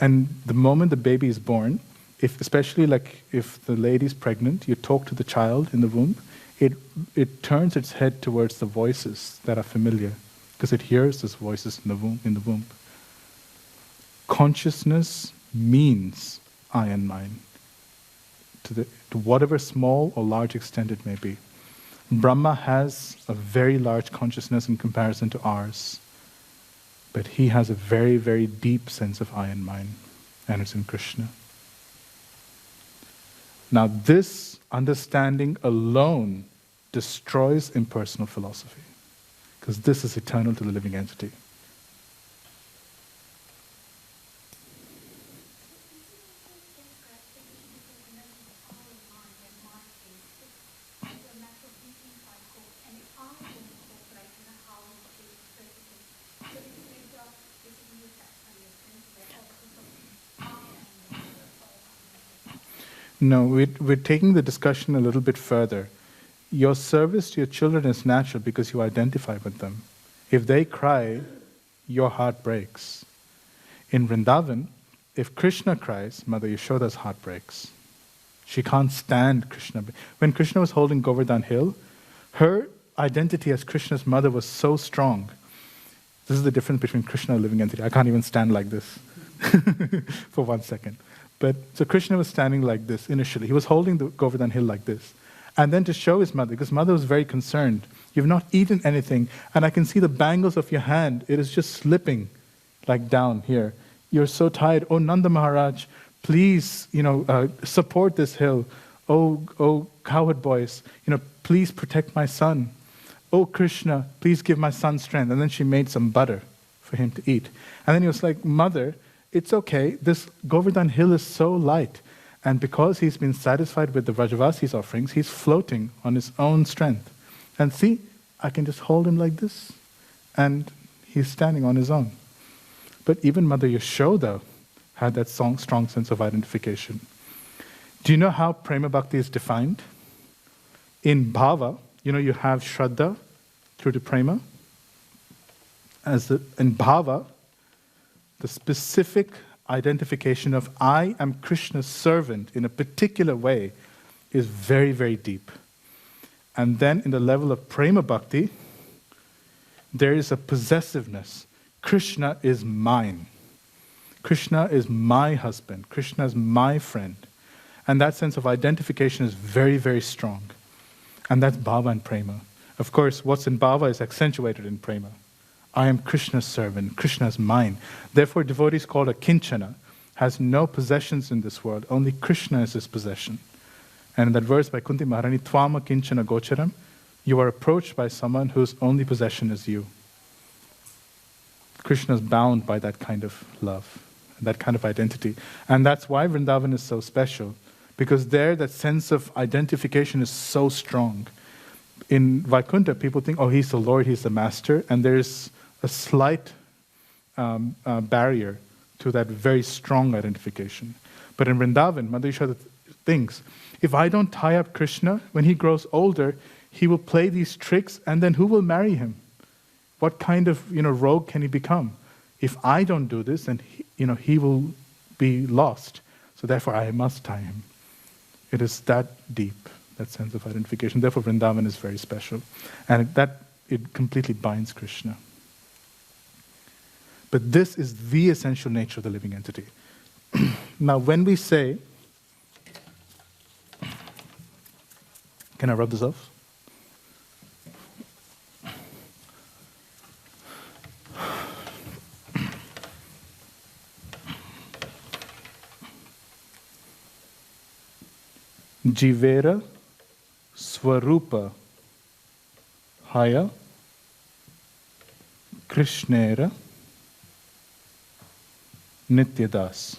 Speaker 1: And the moment the baby is born, especially like if the lady's pregnant, you talk to the child in the womb, it turns its head towards the voices that are familiar, because it hears those voices in the womb. Consciousness means I and mine, to whatever small or large extent it may be. Brahma has a very large consciousness in comparison to ours, but he has a very, very deep sense of I and mine, and it's in Krishna. Now this understanding alone destroys impersonal philosophy, because this is eternal to the living entity. No, we're taking the discussion a little bit further. Your service to your children is natural because you identify with them. If they cry, your heart breaks. In Vrindavan, if Krishna cries, Mother Yashoda's heart breaks. She can't stand Krishna. When Krishna was holding Govardhan Hill, her identity as Krishna's mother was so strong. This is the difference between Krishna and a living entity. I can't even stand like this for 1 second. So Krishna was standing like this initially. He was holding the Govardhan Hill like this. And then to show his mother, because mother was very concerned, you've not eaten anything, and I can see the bangles of your hand, it is just slipping like down here. You're so tired. Oh, Nanda Maharaj, please, support this hill. Oh, cowherd boys, please protect my son. Oh, Krishna, please give my son strength. And then she made some butter for him to eat. And then he was like, Mother, it's okay, this Govardhan Hill is so light. And because he's been satisfied with the Vrajavasi's offerings, he's floating on his own strength. And see, I can just hold him like this, and he's standing on his own. But even Mother Yashoda had that strong sense of identification. Do you know how Prema Bhakti is defined? In Bhava, you have Shraddha through to Prema. In Bhava, the specific identification of I am Krishna's servant in a particular way is very, very deep. And then in the level of Prema Bhakti, there is a possessiveness. Krishna is mine. Krishna is my husband. Krishna is my friend. And that sense of identification is very, very strong. And that's Bhava and Prema. Of course, what's in Bhava is accentuated in Prema. I am Krishna's servant. Krishna is mine. Therefore, devotees called a Kinchana has no possessions in this world. Only Krishna is his possession. And in that verse by Kunti Maharani, Tvama Kinchana Gocharam, you are approached by someone whose only possession is you. Krishna is bound by that kind of love, that kind of identity. And that's why Vrindavan is so special, because there that sense of identification is so strong. In Vaikuntha, people think, oh, he's the Lord, he's the Master, and there's a slight barrier to that very strong identification. But in Vrindavan, Mother Yashoda thinks, if I don't tie up Krishna, when he grows older, he will play these tricks, and then who will marry him? What kind of rogue can he become? If I don't do this, then he will be lost. So therefore, I must tie him. It is that deep, that sense of identification. Therefore, Vrindavan is very special, and it completely binds Krishna. But this is the essential nature of the living entity. Now, when we say, can I rub this off? Jivera Swarupa Haya Krishnera Nityadas.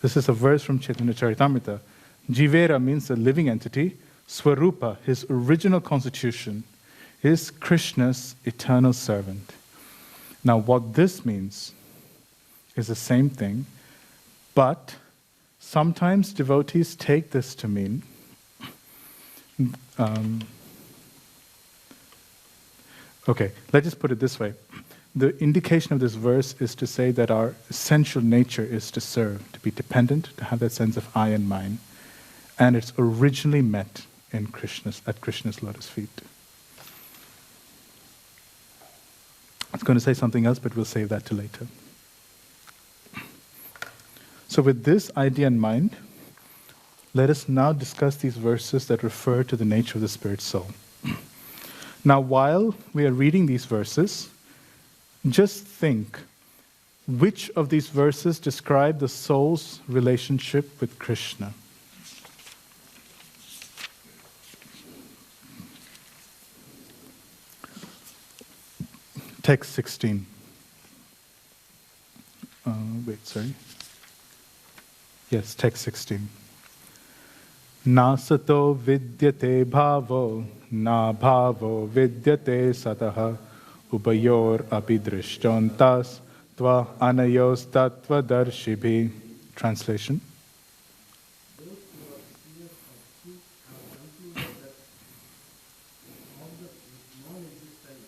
Speaker 1: This is a verse from Chaitanya Charitamrita. Jivera means a living entity. Swarupa, his original constitution, is Krishna's eternal servant. Now, what this means is the same thing, but sometimes devotees take this to mean okay, let's just put it this way. The indication of this verse is to say that our essential nature is to serve, to be dependent, to have that sense of I and mine. And it's originally met at Krishna's lotus feet. I was going to say something else, but we'll save that till later. So with this idea in mind, let us now discuss these verses that refer to the nature of the spirit soul. Now, while we are reading these verses, just think, which of these verses describe the soul's relationship with Krishna? Text 16. Yes, text 16. Nasato vidyate bhavo, na bhavo vidyate sataha, ubayor abhidrishtontas, tva anayos tattva darshibhi. Translation.
Speaker 2: Those who are seers of truth have concluded that of the non-existent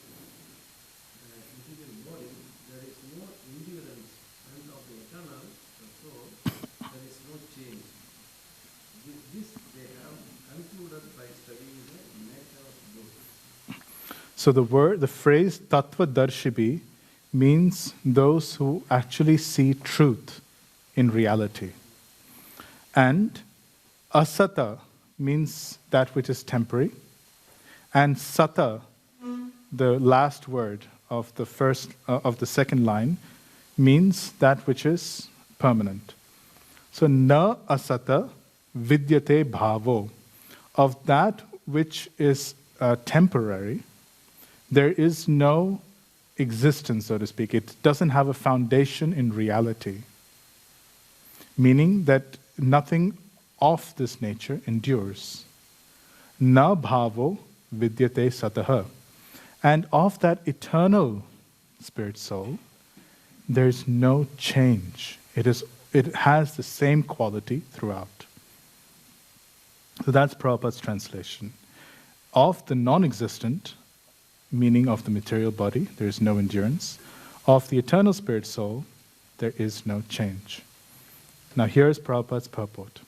Speaker 2: material body, there is no endurance, and of the eternal, the soul, there is no change. With this, they have concluded by studying the nature of both.
Speaker 1: So the phrase tattva darshibi means those who actually see truth in reality. And asata means that which is temporary. And sata, the last word of the second line, means that which is permanent. So na asata vidyate bhavo. Of that which is temporary, there is no existence, so to speak. It doesn't have a foundation in reality. Meaning that nothing of this nature endures. Na bhavo vidyate sataha. And of that eternal spirit soul, there's no change. It has the same quality throughout. So that's Prabhupada's translation. Of the non-existent, meaning of the material body, there is no endurance. Of the eternal spirit soul, there is no change. Now here is Prabhupada's purport.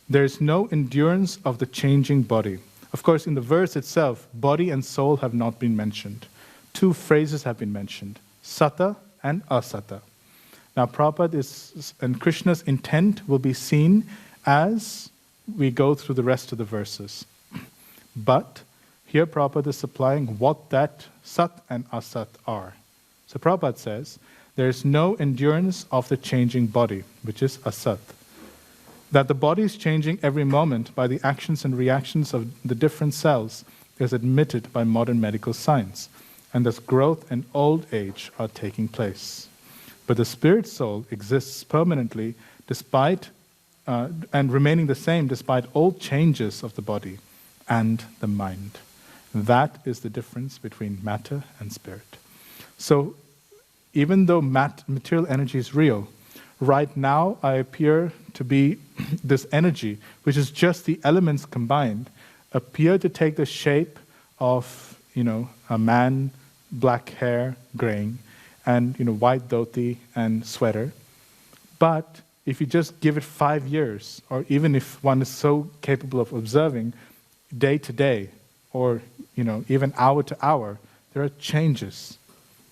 Speaker 1: There is no endurance of the changing body. Of course, in the verse itself, body and soul have not been mentioned. Two phrases have been mentioned, sata and asata. Now Prabhupada and Krishna's intent will be seen as we go through the rest of the verses. But here Prabhupada is supplying what that sat and asat are. So Prabhupada says, there is no endurance of the changing body, which is asat. That the body is changing every moment by the actions and reactions of the different cells is admitted by modern medical science, and thus growth and old age are taking place. But the spirit soul exists permanently despite and remaining the same despite all changes of the body and the mind. That is the difference between matter and spirit. So even though material energy is real, right now I appear to be this energy, which is just the elements combined, appear to take the shape of, a man, black hair, graying, and, white dhoti and sweater. But if you just give it 5 years, or even if one is so capable of observing day to day, or, even hour to hour, there are changes.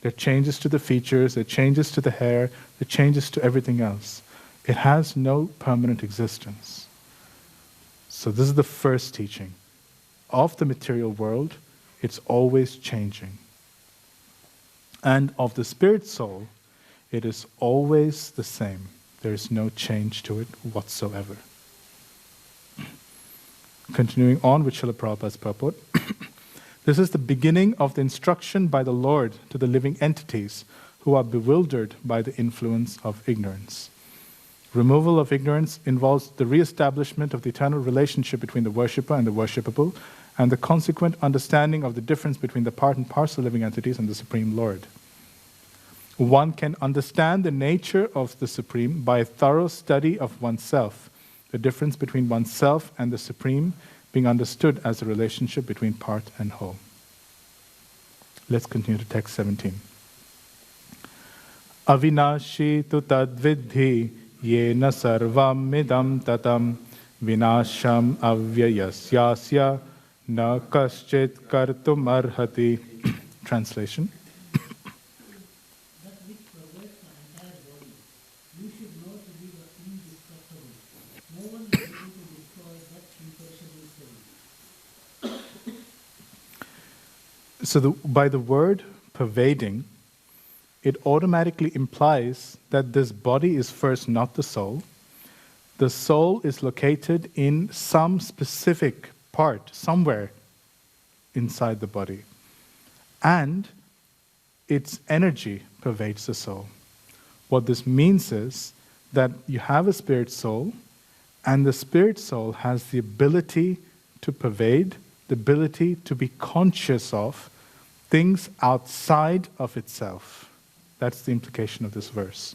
Speaker 1: There are changes to the features, there are changes to the hair, there are changes to everything else. It has no permanent existence. So this is the first teaching. Of the material world, it's always changing. And of the spirit soul, it is always the same. There is no change to it whatsoever. Continuing on with Srila Prabhupada's purport. This is the beginning of the instruction by the Lord to the living entities who are bewildered by the influence of ignorance. Removal of ignorance involves the re-establishment of the eternal relationship between the worshipper and the worshipable, and the consequent understanding of the difference between the part and parcel living entities and the Supreme Lord. One can understand the nature of the Supreme by a thorough study of oneself, the difference between oneself and the Supreme being understood as the relationship between part and whole. Let's continue to text 17. Avinashi tu tadvidhi yena sarvam midam tatam vinasham avyayasyasya na kaschit kartum arhati. Translation.
Speaker 2: That which pervades the entire body, you should know to be the indestructible. No one is able to destroy that imperishable soul.
Speaker 1: So by the word pervading, it automatically implies that this body is first not the soul. The soul is located in some specific part, somewhere inside the body. And its energy pervades the soul. What this means is that you have a spirit soul, and the spirit soul has the ability to pervade, the ability to be conscious of things outside of itself. That's the implication of this verse.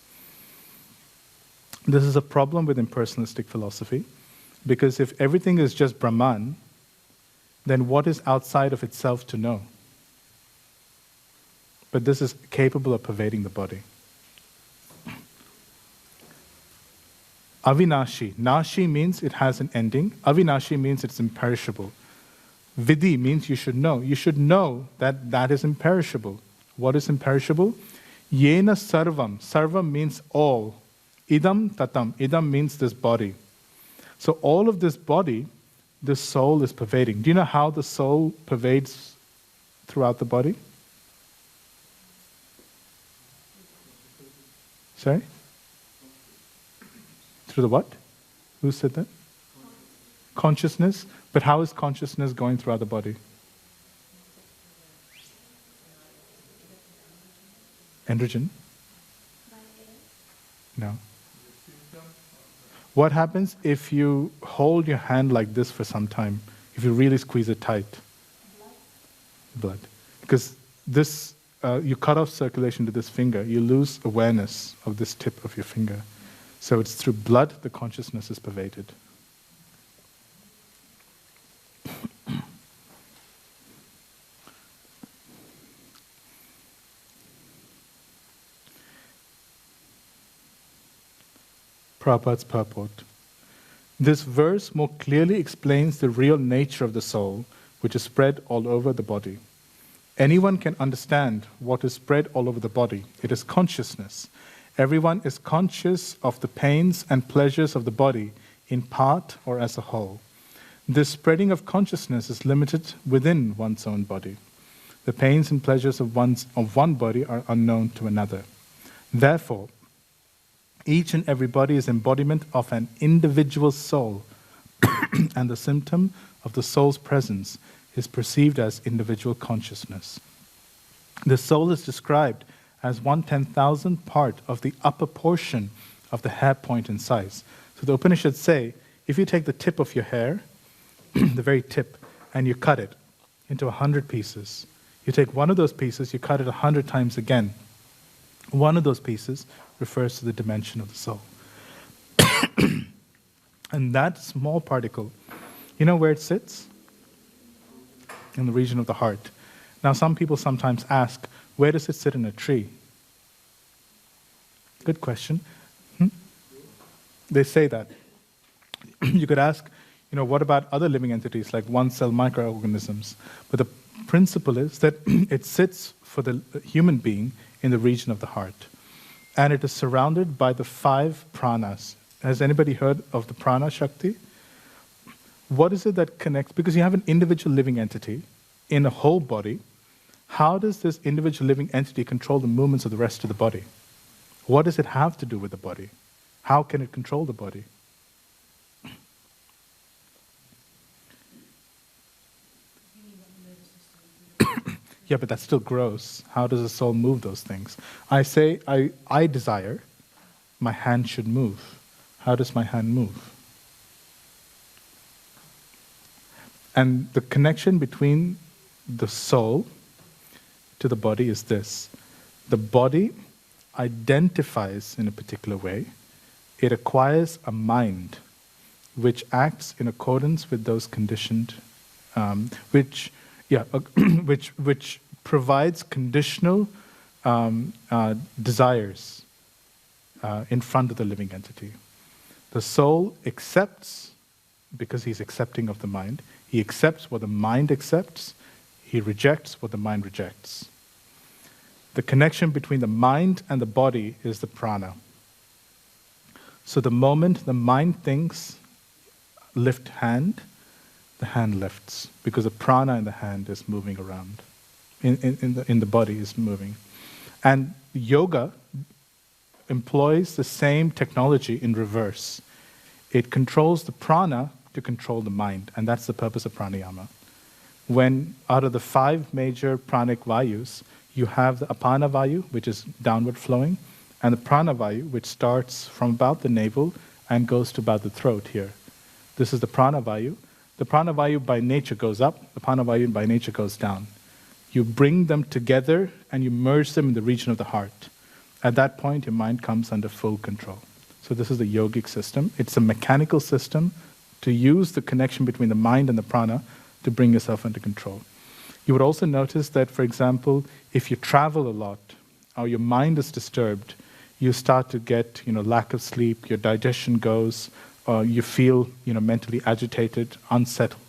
Speaker 1: This is a problem with impersonalistic philosophy, because if everything is just Brahman, then what is outside of itself to know? But this is capable of pervading the body. Avinashi. Nashi means it has an ending. Avinashi means it's imperishable. Vidhi means you should know. You should know that that is imperishable. What is imperishable? Yena sarvam. Sarvam means all. Idam tatam. Idam means this body. So all of this body, this soul is pervading. Do you know how the soul pervades throughout the body? Sorry? Through the what? Who said that? Consciousness. But how is consciousness going throughout the body? Androgen? No. What happens if you hold your hand like this for some time? if you really squeeze it tight? Blood. Because this, you cut off circulation to this finger, you lose awareness of this tip of your finger. So it's through blood the consciousness is pervaded. Prabhupada's purport. This verse more clearly explains the real nature of the soul, which is spread all over the body. Anyone can understand what is spread all over the body. It is consciousness. Everyone is conscious of the pains and pleasures of the body, in part or as a whole. This spreading of consciousness is limited within one's own body. The pains and pleasures of one body are unknown to another. Therefore, each and every body is embodiment of an individual soul, and the symptom of the soul's presence is perceived as individual consciousness. The soul is described as 1/10,000th part of the upper portion of the hair point in size. So the Upanishads say, if you take the tip of your hair, the very tip, and you cut it into 100 pieces, you take one of those pieces, you cut it 100 times again. One of those pieces refers to the dimension of the soul. And that small particle, you know where it sits? In the region of the heart. Now some people sometimes ask, where does it sit in a tree? Good question. They say that. You could ask, what about other living entities like one-cell microorganisms? But the principle is that it sits for the human being in the region of the heart. And it is surrounded by the 5 pranas. Has anybody heard of the prana shakti? What is it that connects? Because you have an individual living entity in a whole body. How does this individual living entity control the movements of the rest of the body? What does it have to do with the body? How can it control the body? Yeah, but that's still gross. How does the soul move those things? I say, I desire my hand should move. How does my hand move? And the connection between the soul to the body is this. The body identifies in a particular way. It acquires a mind which acts in accordance with those conditioned, which provides conditional desires in front of the living entity. The soul accepts, because he's accepting of the mind, he accepts what the mind accepts, he rejects what the mind rejects. The connection between the mind and the body is the prana. So the moment the mind thinks, lift hand, the hand lifts, because the prana in the hand is moving around, in the body is moving. And yoga employs the same technology in reverse. It controls the prana to control the mind, and that's the purpose of pranayama. When out of the 5 major pranic vayus, you have the apana vayu, which is downward flowing, and the prana vayu, which starts from about the navel and goes to about the throat here. This is the prana vayu. The prana vayu by nature goes up, the prana vayu by nature goes down. You bring them together and you merge them in the region of the heart. At that point, your mind comes under full control. So this is the yogic system. It's a mechanical system to use the connection between the mind and the prana to bring yourself under control. You would also notice that, for example, if you travel a lot or your mind is disturbed, you start to get lack of sleep, your digestion goes, or you feel mentally agitated, unsettled.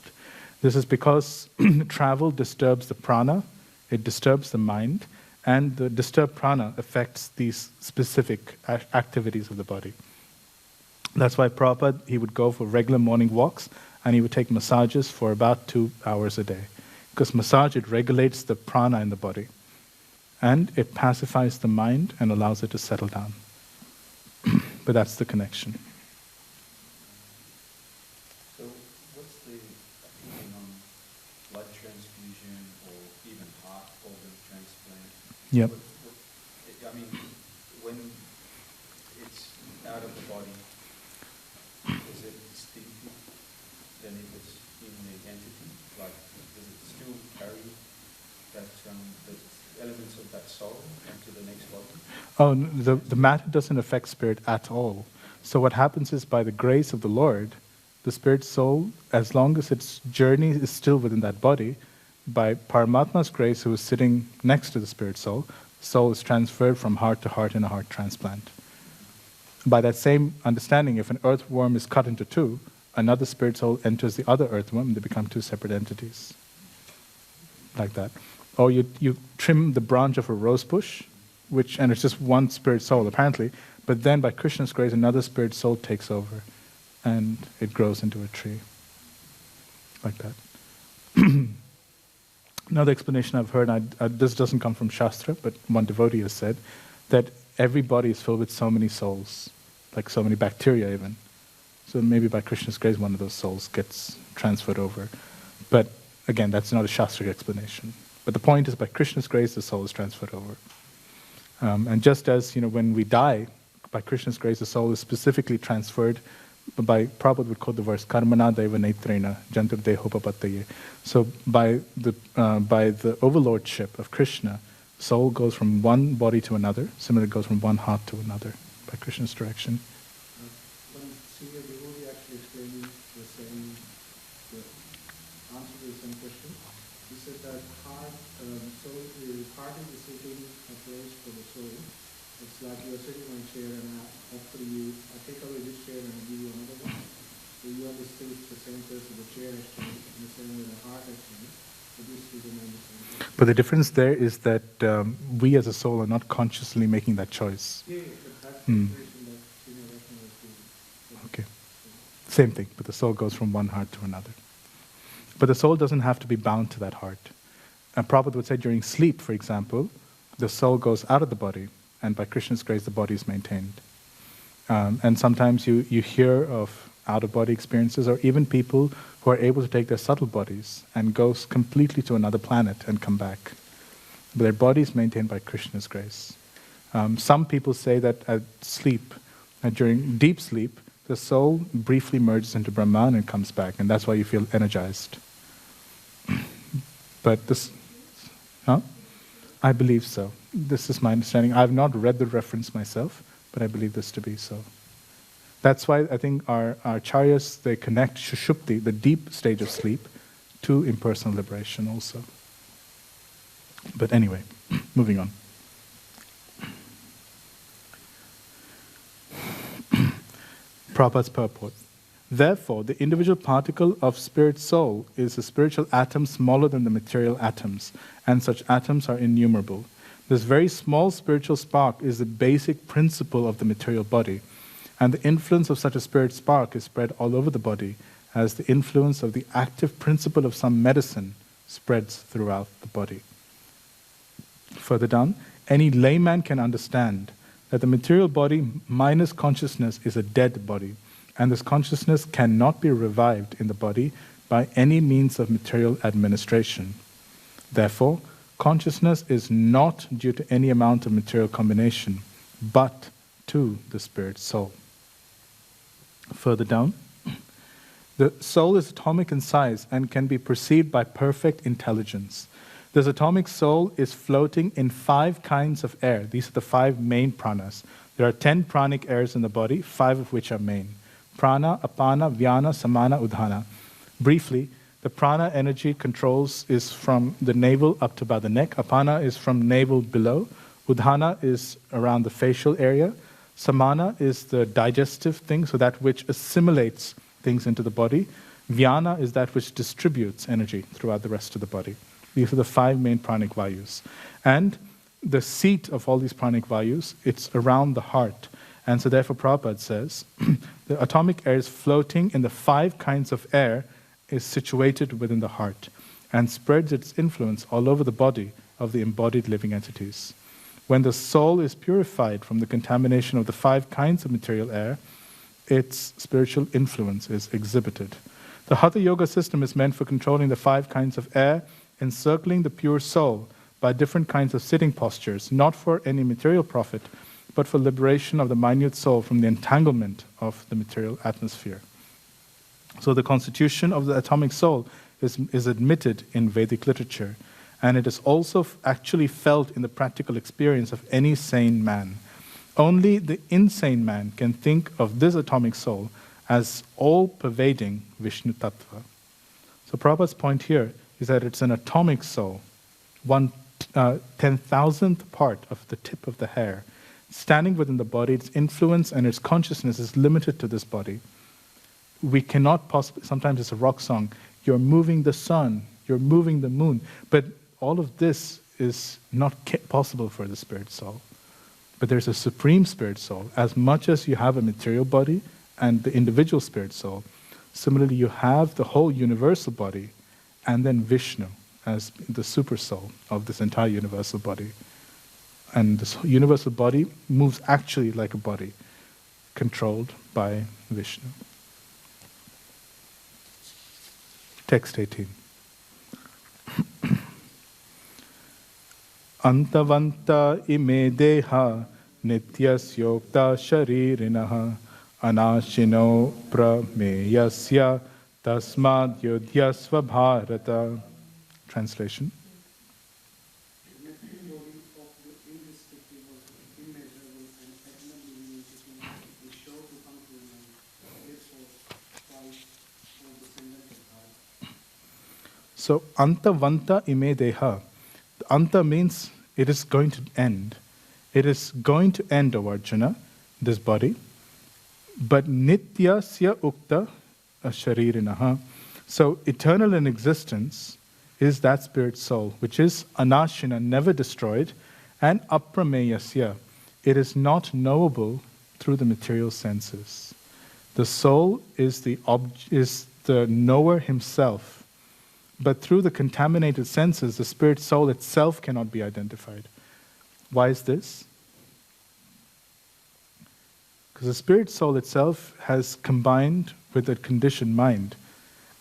Speaker 1: This is because travel disturbs the prana, it disturbs the mind, and the disturbed prana affects these specific activities of the body. That's why Prabhupada, he would go for regular morning walks and he would take massages for about 2 hours a day. Because massage, it regulates the prana in the body. And it pacifies the mind and allows it to settle down. But that's the connection.
Speaker 5: So what's the opinion on blood transfusion or even heart organ transplant?
Speaker 1: Yep.
Speaker 5: I mean, when it's out of the body, is it distinctive than if it's in the entity? Like, does it still carry that, the elements of that soul into the next body?
Speaker 1: Oh, the matter doesn't affect spirit at all. So what happens is, by the grace of the Lord, the spirit soul, as long as its journey is still within that body, by Paramatma's grace, who is sitting next to the spirit soul is transferred from heart to heart in a heart transplant. By that same understanding, if an earthworm is cut into two, another spirit soul enters the other earthworm, and they become two separate entities. Like that. Or you trim the branch of a rose bush, and it's just one spirit soul apparently, but then by Krishna's grace, another spirit soul takes over, and it grows into a tree. Like that. Another explanation I've heard, this doesn't come from Shastra, but one devotee has said, that every body is filled with so many souls, like so many bacteria even. So maybe by Krishna's grace, one of those souls gets transferred over. But again, that's not a Shastric explanation. But the point is, by Krishna's grace, the soul is transferred over. And just as, when we die, by Krishna's grace, the soul is specifically transferred. By Prabhupada would quote the verse, Karmana deva netrena jantur dehopapataye. So by the overlordship of Krishna, soul goes from one body to another. Similarly, it goes from one heart to another by Krishna's direction.
Speaker 2: One senior devotee actually explaining the same, the answer to the same question. He said that heart is the sitting place for the soul. It's like you are sitting on a chair and I take away this chair and I give you another one. So you are the same person, the chair has changed, in the same way the heart has changed. So this is the same.
Speaker 1: But the difference there is that we as a soul are not consciously making that choice.
Speaker 2: Yeah, but that's the information that Senior Rachna was giving.
Speaker 1: Okay. Same thing, but the soul goes from one heart to another. But the soul doesn't have to be bound to that heart. And Prabhupada would say during sleep, for example, the soul goes out of the body, and by Krishna's grace, the body is maintained. And sometimes you hear of out-of-body experiences, or even people who are able to take their subtle bodies and go completely to another planet and come back. But their body is maintained by Krishna's grace. Some people say that at sleep, during deep sleep, the soul briefly merges into Brahman and comes back, and that's why you feel energized. But this... Huh? I believe so. This is my understanding. I have not read the reference myself, but I believe this to be so. That's why I think our acharyas, they connect Shushupti, the deep stage of sleep, to impersonal liberation also. But anyway, moving on. Prabhupada's purport. Therefore, the individual particle of spirit soul is a spiritual atom smaller than the material atoms, and such atoms are innumerable. This very small spiritual spark is the basic principle of the material body, and the influence of such a spirit spark is spread all over the body, as the influence of the active principle of some medicine spreads throughout the body. Further down, any layman can understand that the material body minus consciousness is a dead body, and this consciousness cannot be revived in the body by any means of material administration. Therefore, consciousness is not due to any amount of material combination, but to the spirit soul. Further down, the soul is atomic in size and can be perceived by perfect intelligence. This atomic soul is floating in 5 kinds of air. These are the 5 main pranas. There are 10 pranic airs in the body, 5 of which are main. Prana, Apana, Vyana, Samana, Udhana. Briefly, the prana energy controls is from the navel up to about the neck. Apana is from navel below. Udhana is around the facial area. Samana is the digestive thing, so that which assimilates things into the body. Vyana is that which distributes energy throughout the rest of the body. These are the 5 main pranic vayus. And the seat of all these pranic vayus, it's around the heart. And so therefore Prabhupada says, the atomic air is floating in the 5 kinds of air, is situated within the heart, and spreads its influence all over the body of the embodied living entities. When the soul is purified from the contamination of the 5 kinds of material air, its spiritual influence is exhibited. The Hatha Yoga system is meant for controlling the 5 kinds of air, encircling the pure soul by different kinds of sitting postures, not for any material profit, but for liberation of the minute soul from the entanglement of the material atmosphere. So the constitution of the atomic soul is admitted in Vedic literature, and it is also actually felt in the practical experience of any sane man. Only the insane man can think of this atomic soul as all-pervading Vishnu Tattva. So Prabhupada's point here is that it's an atomic soul, 1/10,000th part of the tip of the hair, standing within the body. Its influence and its consciousness is limited to this body. We cannot possibly, sometimes it's a rock song, you're moving the sun, you're moving the moon, but all of this is not possible for the spirit soul. But there's a supreme spirit soul. As much as you have a material body and the individual spirit soul, similarly you have the whole universal body and then Vishnu as the super soul of this entire universal body. And this universal body moves actually like a body, controlled by Vishnu. Text 18. Antavanta ime deha nityasyokta sharirinaha anashino prameyasya tasmad yudhyasva bharata. Translation.
Speaker 2: The material body of the indescribable, immeasurable, and eternally entity is sure to come to an end. Therefore, fight for descendants of God.
Speaker 1: So, antavanta ime deha. Anta means it is going to end. It is going to end, O Arjuna, this body. But nitya sya ukta sharirinaha. So, eternal in existence is that spirit soul, which is anashina, never destroyed, and aprameyasya. It is not knowable through the material senses. The soul is the knower himself, but through the contaminated senses, the spirit soul itself cannot be identified. Why is this? Because the spirit soul itself has combined with a conditioned mind,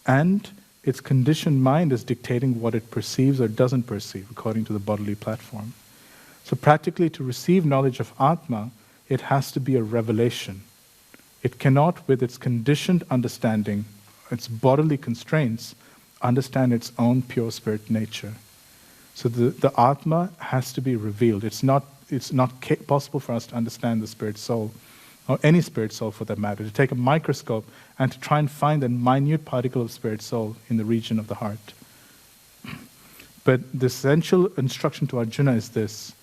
Speaker 1: and its conditioned mind is dictating what it perceives or doesn't perceive according to the bodily platform. So practically, to receive knowledge of Atma, it has to be a revelation. It cannot, with its conditioned understanding, its bodily constraints, understand its own pure spirit nature. So the Atma has to be revealed. It's not possible for us to understand the spirit soul, or any spirit soul for that matter, to take a microscope and to try and find a minute particle of spirit soul in the region of the heart. But the essential instruction to Arjuna is this,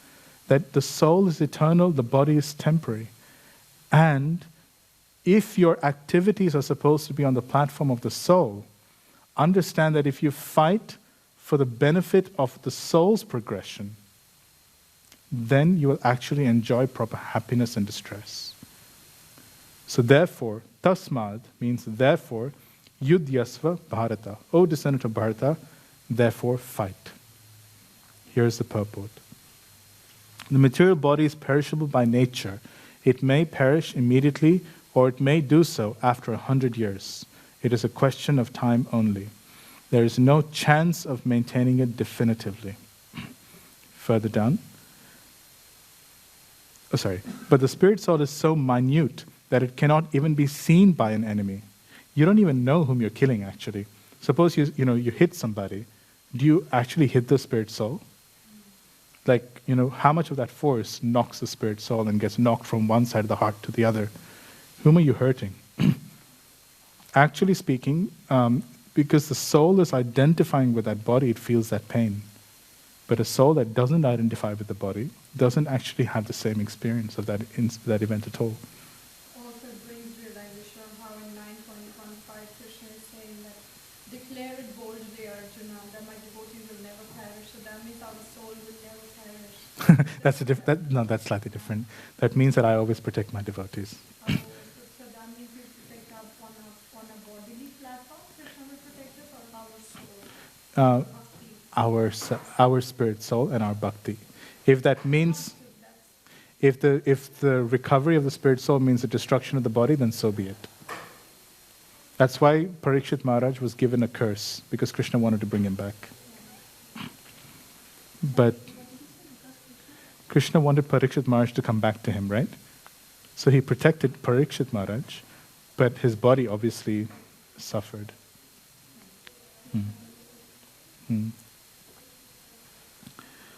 Speaker 1: that the soul is eternal, the body is temporary. And if your activities are supposed to be on the platform of the soul, understand that if you fight for the benefit of the soul's progression, then you will actually enjoy proper happiness and distress. So therefore, tasmad means therefore, yudhyasva bharata. O descendant of Bharata, therefore fight. Here's the purport. The material body is perishable by nature. It may perish immediately, or it may do so after 100 years. It is a question of time only. There is no chance of maintaining it definitively. Further down. But the spirit soul is so minute that it cannot even be seen by an enemy. You don't even know whom you're killing, actually. Suppose you hit somebody. Do you actually hit the spirit soul? Like, how much of that force knocks the spirit soul and gets knocked from one side of the heart to the other? Whom are you hurting? Actually speaking, because the soul is identifying with that body, it feels that pain. But a soul that doesn't identify with the body doesn't actually have the same experience of that event at all.
Speaker 3: Also brings realization of how in 9.21.5 Krishna is saying that declare it boldly, Arjuna, that my devotees will never perish. So that means our soul will never perish.
Speaker 1: That's slightly different. That means that I always protect my devotees.
Speaker 3: So that means we protect on a bodily platform, Krishna will protect us, or our soul? Bhakti.
Speaker 1: Our spirit soul and our bhakti. If that means, if the recovery of the spirit soul means the destruction of the body, then so be it. That's why Parikshit Maharaj was given a curse, because Krishna wanted to bring him back. But Krishna wanted Parikshit Maharaj to come back to him, right? So he protected Parikshit Maharaj, but his body obviously suffered. Hmm. Hmm.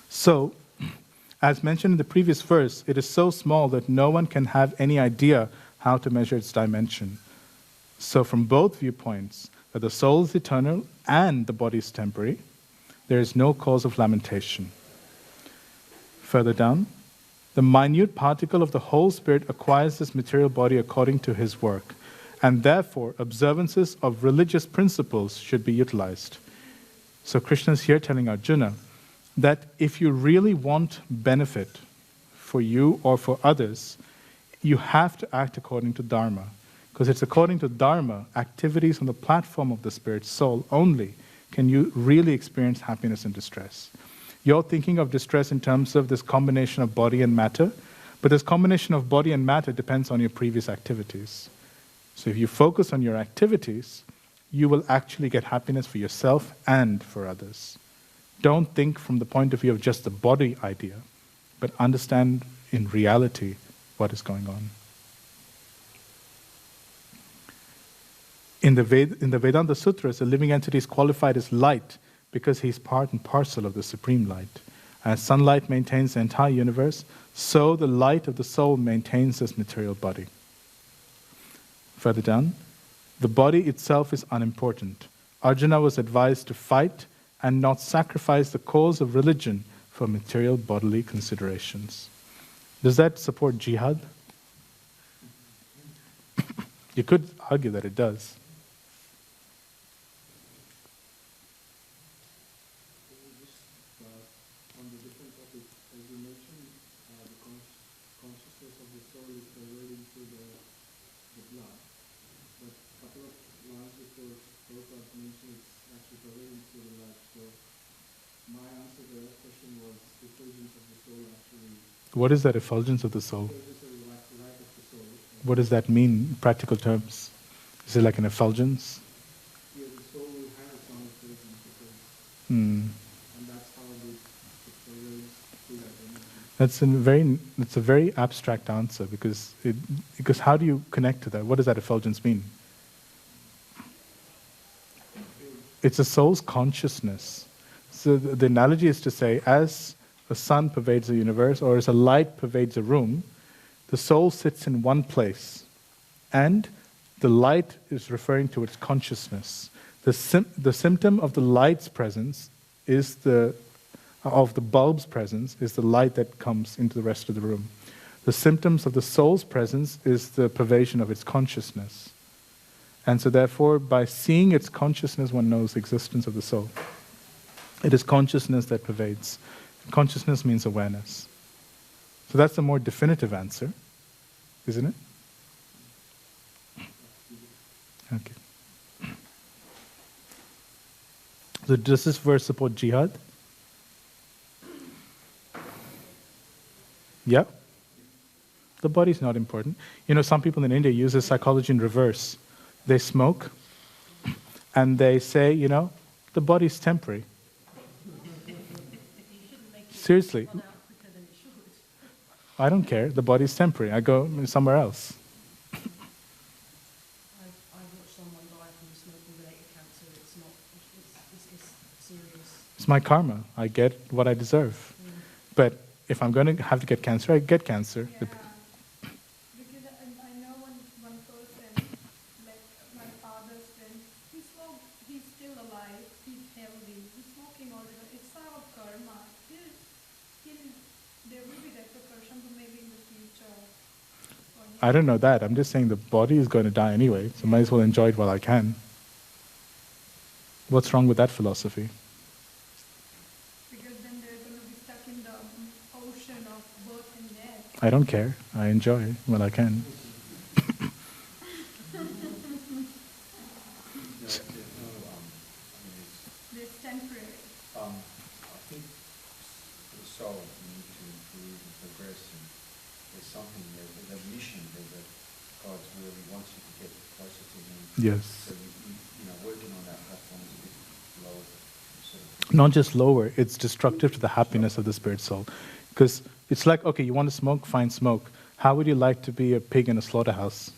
Speaker 1: So, as mentioned in the previous verse, it is so small that no one can have any idea how to measure its dimension. So from both viewpoints, that the soul is eternal and the body is temporary, there is no cause of lamentation. Further down, the minute particle of the whole spirit acquires this material body according to his work, and therefore observances of religious principles should be utilized. So Krishna is here telling Arjuna that if you really want benefit for you or for others, you have to act according to Dharma. Because it's according to Dharma, activities on the platform of the spirit's soul only, can you really experience happiness and distress. You're thinking of distress in terms of this combination of body and matter, but this combination of body and matter depends on your previous activities. So if you focus on your activities, you will actually get happiness for yourself and for others. Don't think from the point of view of just the body idea, but understand in reality what is going on. In the Vedanta Sutras, the living entity is qualified as light because he is part and parcel of the supreme light. As sunlight maintains the entire universe, so the light of the soul maintains this material body. Further down, the body itself is unimportant. Arjuna was advised to fight and not sacrifice the cause of religion for material bodily considerations. Does that support jihad? You could argue that it does.
Speaker 2: On the different topic, as you mentioned, the consciousness of the soul is pervading through the blood. But a couple of lines before, Prabhupada mentioned it's actually pervading through the life. So my answer to that question was effulgence of the soul actually.
Speaker 1: What is that effulgence of the soul?
Speaker 2: Effulgence of the light of the soul.
Speaker 1: What does that mean in practical terms? Is it like an effulgence?
Speaker 2: Yeah, the soul will have its own effulgence because,
Speaker 1: Hmm.
Speaker 2: and that's how it pervades through that energy.
Speaker 1: That's a very abstract answer because how do you connect to that? What does that effulgence mean? It's a soul's consciousness. So the analogy is to say, as a sun pervades the universe or as a light pervades a room, the soul sits in one place, and the light is referring to its consciousness. The symptom of the light's presence is of the bulb's presence is the light that comes into the rest of the room. The symptoms of the soul's presence is the pervasion of its consciousness. And so therefore, by seeing its consciousness, one knows the existence of the soul. It is consciousness that pervades. Consciousness means awareness. So that's the more definitive answer, isn't it? Okay. So does this verse support jihad? Yeah? The body's not important. You know, some people in India use this psychology in reverse. They smoke, and they say, you know, the body's temporary. Seriously. I don't care. The body's temporary. I go somewhere else.
Speaker 4: I watched someone die from smoking-related cancer. It's serious.
Speaker 1: It's my karma. I get what I deserve. But if I'm going to have to get cancer, I get cancer.
Speaker 3: Yeah. Because I know one person, like my father's friend, he smoked, he's still alive, he's healthy, he's smoking all the time. It's sort of karma. There will be repercussions maybe in the future.
Speaker 1: I don't know that. I'm just saying the body is going to die anyway, so might as well enjoy it while I can. What's wrong with that philosophy?
Speaker 3: Because then they're going to be stuck in the ocean of birth and death.
Speaker 1: I don't care. I enjoy it while I can.
Speaker 3: It's temporary.
Speaker 5: I think for the soul, you need to improve and progress, and there's something, there's a mission, there's a God's will, He wants you to get closer to Him.
Speaker 1: Yes.
Speaker 5: So you know, working on that platform is a bit lower. Sort of.
Speaker 1: Not just lower, it's destructive to the happiness of the spirit soul. Because it's like, okay, you want to smoke? Fine, smoke. How would you like to be a pig in a slaughterhouse?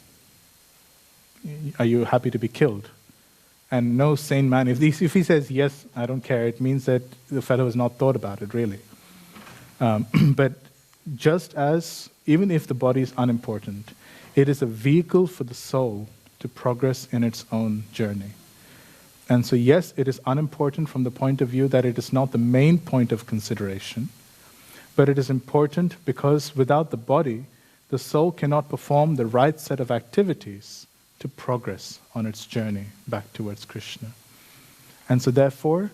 Speaker 1: Are you happy to be killed? And no sane man, if he says, yes, I don't care, it means that the fellow has not thought about it, really. But just as, even if the body is unimportant, it is a vehicle for the soul to progress in its own journey. And so, yes, it is unimportant from the point of view that it is not the main point of consideration, but it is important because without the body, the soul cannot perform the right set of activities to progress on its journey back towards Krishna. And so therefore,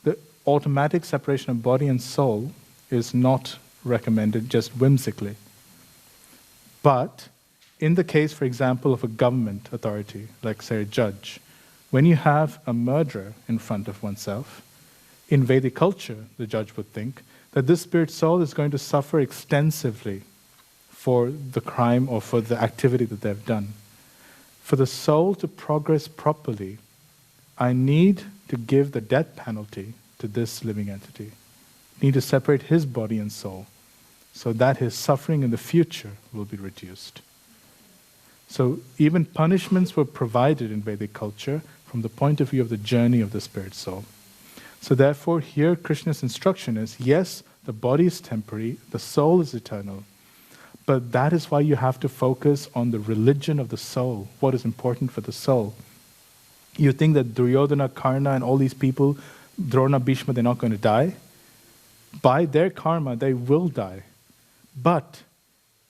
Speaker 1: the automatic separation of body and soul is not recommended just whimsically. But in the case, for example, of a government authority, like say a judge, when you have a murderer in front of oneself, in Vedic culture, the judge would think that this spirit soul is going to suffer extensively for the crime or for the activity that they've done. For the soul to progress properly, I need to give the death penalty to this living entity. I need to separate his body and soul so that his suffering in the future will be reduced. So even punishments were provided in Vedic culture from the point of view of the journey of the spirit soul. So therefore here Krishna's instruction is, yes, the body is temporary, the soul is eternal, but that is why you have to focus on the religion of the soul, what is important for the soul. You think that Duryodhana, Karna and all these people, Drona, Bhishma, they're not going to die? By their karma, they will die. But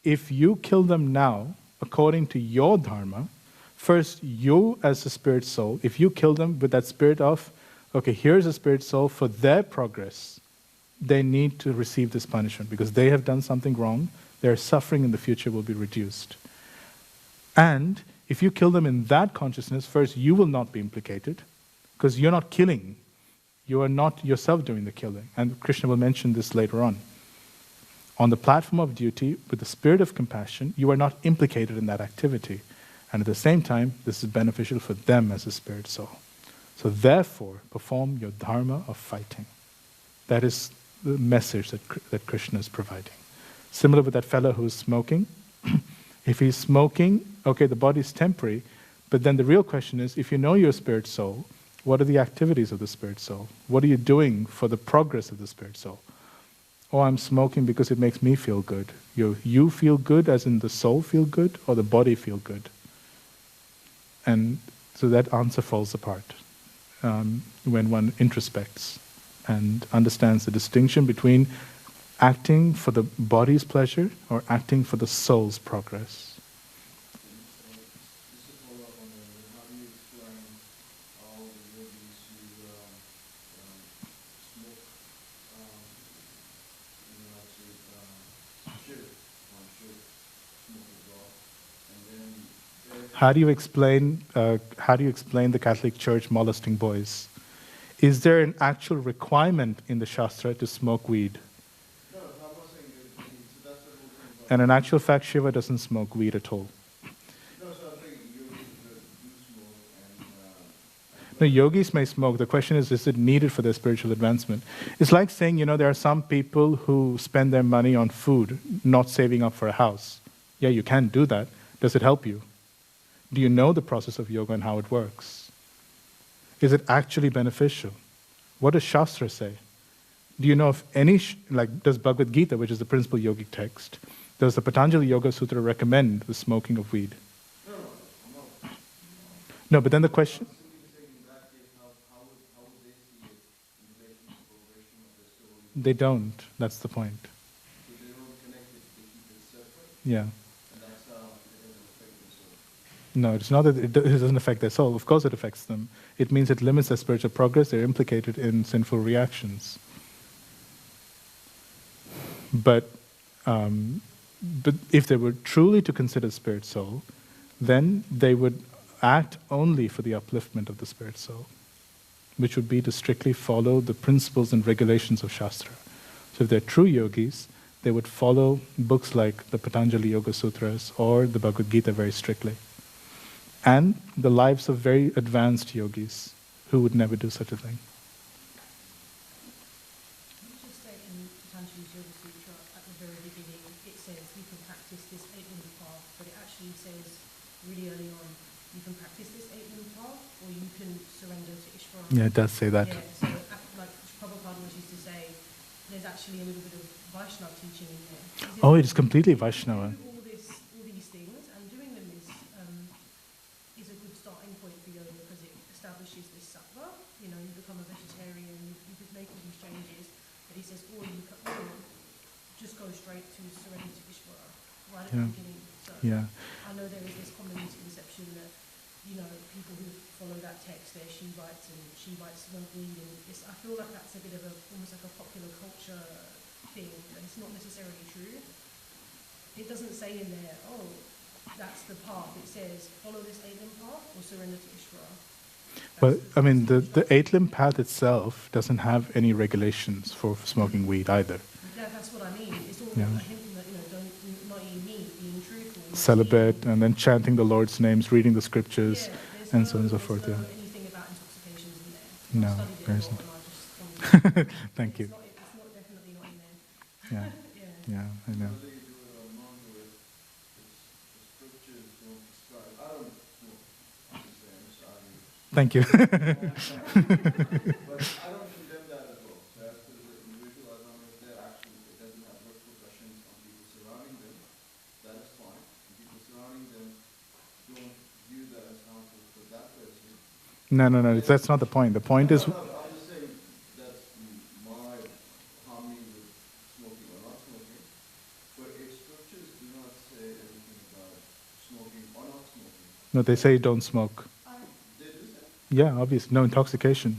Speaker 1: if you kill them now, according to your dharma, first you as a spirit soul, if you kill them with that spirit of, okay, here's a spirit soul for their progress, they need to receive this punishment because they have done something wrong, their suffering in the future will be reduced. And if you kill them in that consciousness, first you will not be implicated because you're not killing. You are not yourself doing the killing. And Krishna will mention this later on. On the platform of duty, with the spirit of compassion, you are not implicated in that activity. And at the same time, this is beneficial for them as a spirit soul. So therefore, perform your dharma of fighting. That is the message that Krishna is providing. Similar with that fellow who's smoking. If he's smoking, okay, the body is temporary, but then the real question is, if you know your spirit soul, what are the activities of the spirit soul? What are you doing for the progress of the spirit soul? Oh, I'm smoking because it makes me feel good. You feel good as in the soul feel good or the body feel good? And so that answer falls apart when one introspects and understands the distinction between acting for the body's pleasure or acting for the soul's progress.
Speaker 2: Just to follow up on that, how do you explain all the yogis who smoke, should smoke as well, and then
Speaker 1: How do you explain the Catholic Church molesting boys? Is there an actual requirement in the Shastra to smoke weed?
Speaker 2: no, I'm not saying that. So that's the whole thing about.
Speaker 1: And in actual fact, Shiva doesn't smoke weed at all.
Speaker 2: No, so I'm saying yogis do smoke, and
Speaker 1: No, yogis may smoke. The question is it needed for their spiritual advancement? It's like saying, there are some people who spend their money on food, not saving up for a house. Yeah, you can do that. Does it help you? Do you know the process of yoga and how it works? Is it actually beneficial? What does Shastra say? Do you know if any, does Bhagavad Gita, which is the principal yogic text, does the Patanjali Yoga Sutra recommend the smoking of weed? No, but then the question... They don't. That's the point. Yeah. No, it's not that it doesn't affect their soul. Of course it affects them. It means it limits their spiritual progress. They're implicated in sinful reactions. But if they were truly to consider spirit soul, then they would act only for the upliftment of the spirit soul, which would be to strictly follow the principles and regulations of Shastra. So if they're true yogis, they would follow books like the Patanjali Yoga Sutras or the Bhagavad Gita very strictly. And the lives of very advanced yogis who would never do such a thing.
Speaker 4: Can you just say in Patanjali's Yoga Sutra at the very beginning, it says you can practice this eightfold path, but it actually says really early on, you can practice this eight-limb path, or you can surrender to Ishvara.
Speaker 1: Yeah, it does say that.
Speaker 4: Yeah, so like Prabhupada always used to say, there's actually a little bit of Vaishnava teaching in there. He says,
Speaker 1: Oh, it is completely Vaishnava.
Speaker 4: do all these things, and doing them is a good starting point for yoga because it establishes this sattva. You know, you become a vegetarian, you could make all these changes. But he says, or you just go straight to surrender to Ishvara right at the beginning. So
Speaker 1: Yeah.
Speaker 4: I know there is this common misconception that, you know, people who follow that text, they're Shivites and Shivites smoke weed, and I feel like that's a bit of almost like a popular culture thing, and it's not necessarily true. It doesn't say in there, oh, that's the path. It says, follow this eight-limb path or surrender to Ishvara.
Speaker 1: Well, I mean, the eight-limb path itself doesn't have any regulations for smoking weed either.
Speaker 4: Yeah, that's what I mean. It's all
Speaker 1: Yeah.
Speaker 4: like hinting that, you know, not eating meat, being truthful. not
Speaker 1: Celibate,
Speaker 4: cheating.
Speaker 1: and then chanting the Lord's names, reading the scriptures,
Speaker 4: Yeah, there's
Speaker 1: and so on and so forth.
Speaker 4: there's
Speaker 1: Yeah.
Speaker 4: no anything about intoxications in there.
Speaker 1: No,
Speaker 4: I've studied
Speaker 1: there
Speaker 4: it a
Speaker 1: isn't.
Speaker 4: lot, and I just don't-
Speaker 1: Thank you.
Speaker 4: It's not definitely not in there.
Speaker 1: Yeah,
Speaker 4: Yeah.
Speaker 1: yeah, I know.
Speaker 2: Whether you do it or not do it, the scriptures don't prescribe. I don't smoke. I'm just saying, I'm sorry.
Speaker 1: Thank you.
Speaker 2: But I don't condemn that as well. So as to the individual, as long as they're actually, it doesn't have repercussions on people surrounding them, that is fine. And people surrounding them don't view that as harmful for that person.
Speaker 1: No, that's not the point. The point is,
Speaker 2: No, I'm just saying that's my harmony with smoking or not smoking. But if scriptures do not say anything about smoking or not smoking,
Speaker 1: no, they say don't smoke.
Speaker 2: they do say.
Speaker 1: Yeah, obviously, no intoxication.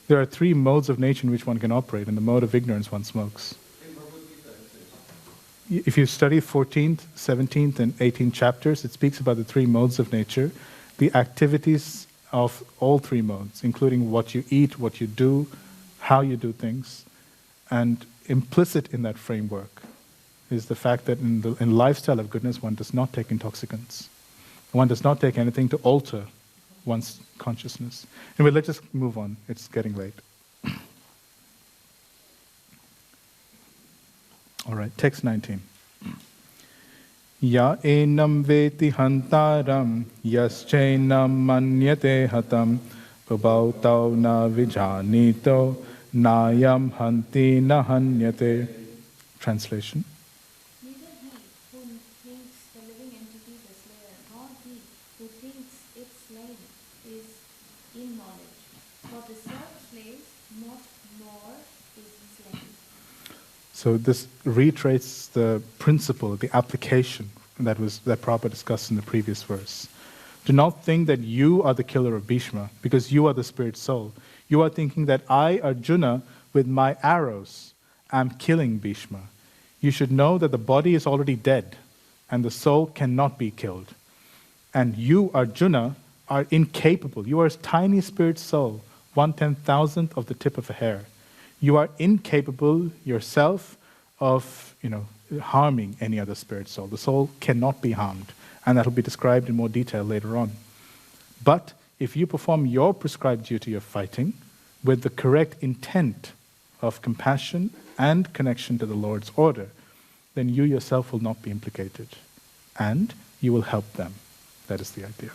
Speaker 1: There are three modes of nature in which one can operate. In the mode of ignorance, one smokes.
Speaker 2: In Bhagavad Gita, it says.
Speaker 1: If you study 14th, 17th, and 18th chapters, it speaks about the three modes of nature, the activities of all three modes, including what you eat, what you do, how you do things. And implicit in that framework is the fact that in lifestyle of goodness, one does not take intoxicants. One does not take anything to alter one's consciousness. Anyway, let's just move on. It's getting late. All right, text 19. Ya enam veti hantaram yaschainam manyate hatam pabautau na vijanito nayam hanti na hanyate. Translation.
Speaker 7: Neither he who thinks the living entity the slayer, nor he who thinks it slain is in knowledge. For the self slays not, nor is slain.
Speaker 1: So this reiterates the principle, the application that Prabhupada discussed in the previous verse. Do not think that you are the killer of Bhishma, because you are the spirit soul. You are thinking that I, Arjuna, with my arrows, am killing Bhishma. You should know that the body is already dead, and the soul cannot be killed. And you, Arjuna, are incapable. You are a tiny spirit soul, 1/10,000th of the tip of a hair. You are incapable yourself of, harming any other spirit soul. The soul cannot be harmed, and that will be described in more detail later on. But if you perform your prescribed duty of fighting with the correct intent of compassion and connection to the Lord's order, then you yourself will not be implicated, and you will help them. That is the idea.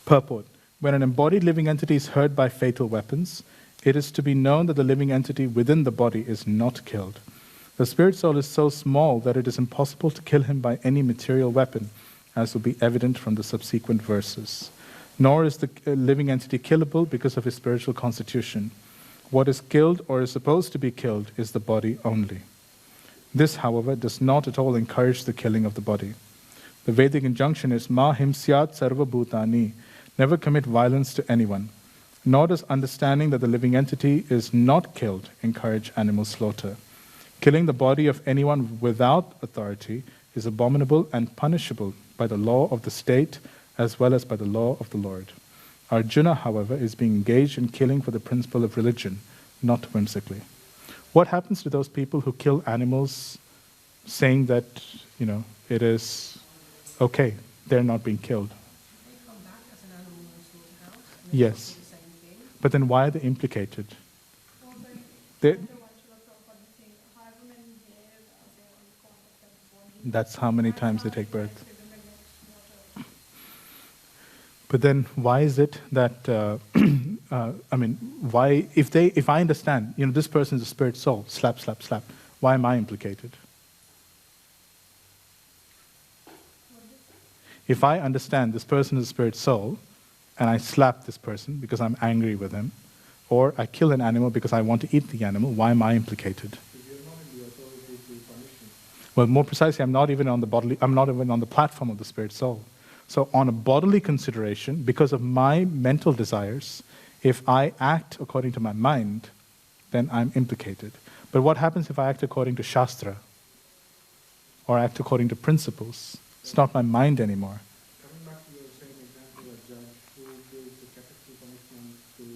Speaker 1: Purport. When an embodied living entity is hurt by fatal weapons, it is to be known that the living entity within the body is not killed. The spirit soul is so small that it is impossible to kill him by any material weapon, as will be evident from the subsequent verses. Nor is the living entity killable because of his spiritual constitution. What is killed or is supposed to be killed is the body only. This, however, does not at all encourage the killing of the body. The Vedic injunction is Ma himsyat sarva bhutani, never commit violence to anyone. Nor does understanding that the living entity is not killed encourage animal slaughter. Killing the body of anyone without authority is abominable and punishable by the law of the state as well as by the law of the Lord. Arjuna, however, is being engaged in killing for the principle of religion, not whimsically. What happens to those people who kill animals saying that, it is okay, they're not being killed?
Speaker 4: They come back as an animal in a slaughterhouse, and they
Speaker 1: Yes.
Speaker 4: do the same thing.
Speaker 1: But then why are they implicated?
Speaker 3: Also,
Speaker 1: They-
Speaker 3: what Srila Prabhupada is saying, however many hairs are there on the corner of that body,
Speaker 1: That's how many times they take birth.
Speaker 3: within the next
Speaker 1: But then why is it that, why, if I understand, this person is a spirit soul, slap, slap, slap, why am I implicated? If I understand this person is a spirit soul, and I slap this person because I'm angry with him, or I kill an animal because I want to eat the animal, why am I implicated? Well, more precisely, I'm not even on the platform of the spirit soul. So on a bodily consideration, because of my mental desires, if I act according to my mind, then I'm implicated. But what happens if I act according to Shastra? Or act according to principles? It's not my mind anymore.
Speaker 2: Coming back to your same example, a judge who gives the capital punishment to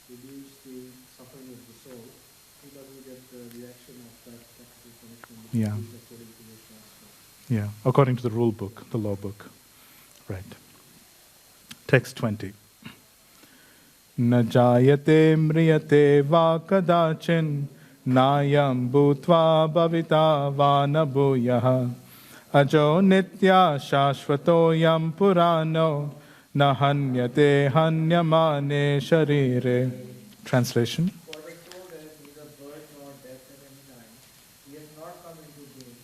Speaker 2: reduce the suffering of the soul, he doesn't get the reaction of that capital punishment because
Speaker 1: Yeah.
Speaker 2: he's according to the Shastra.
Speaker 1: Yeah, according to the rule book, the law book. Right. Text 20. Na jayate mriyate va kadachin nayam bhutva bhavita va na bhuyaha ajo nitya shashvato yam purano na hanyate hanyamane sharire. Translation.
Speaker 2: For the soul there is neither birth nor death at any time. He has not come into being,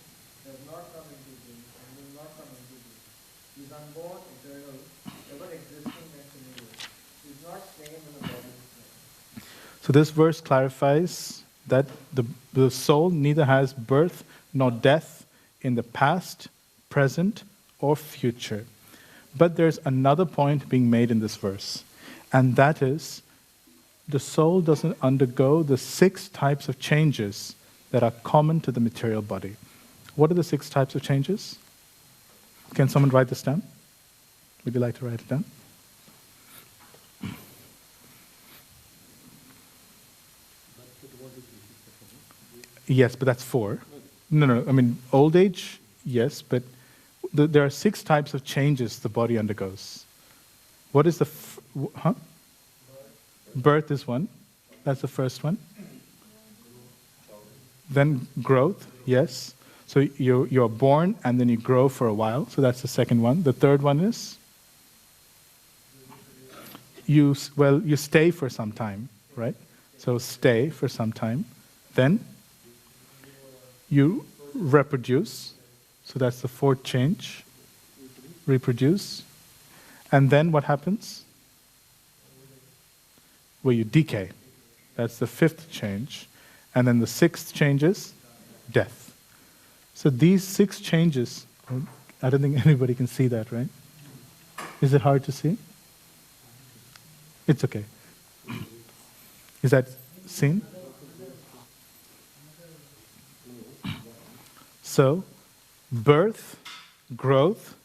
Speaker 2: does not come into being, and will not come into being. He is unborn, eternal, ever existing and familiar. He is not slain when the body is slain.
Speaker 1: So this verse clarifies that the soul neither has birth nor death in the past, present, or future. But there's another point being made in this verse, and that is the soul doesn't undergo the 6 types of changes that are common to the material body. What are the 6 types of changes? Can someone write this down? Would you like to write it down? Yes, but that's 4. No. I mean, old age, yes, but there are 6 types of changes the body undergoes. What is the... Birth is one. That's the first one. Then growth, yes. So you're born and then you grow for a while. So that's the second one. The third one is? You stay for some time, right? So stay for some time. Then you reproduce. So that's the 4th change. Reproduce. And then what happens? Well, you decay. That's the 5th change. And then the 6th change is death. So these 6 changes, I don't think anybody can see that, right? Is it hard to see? It's okay. Is that seen? So, birth, growth,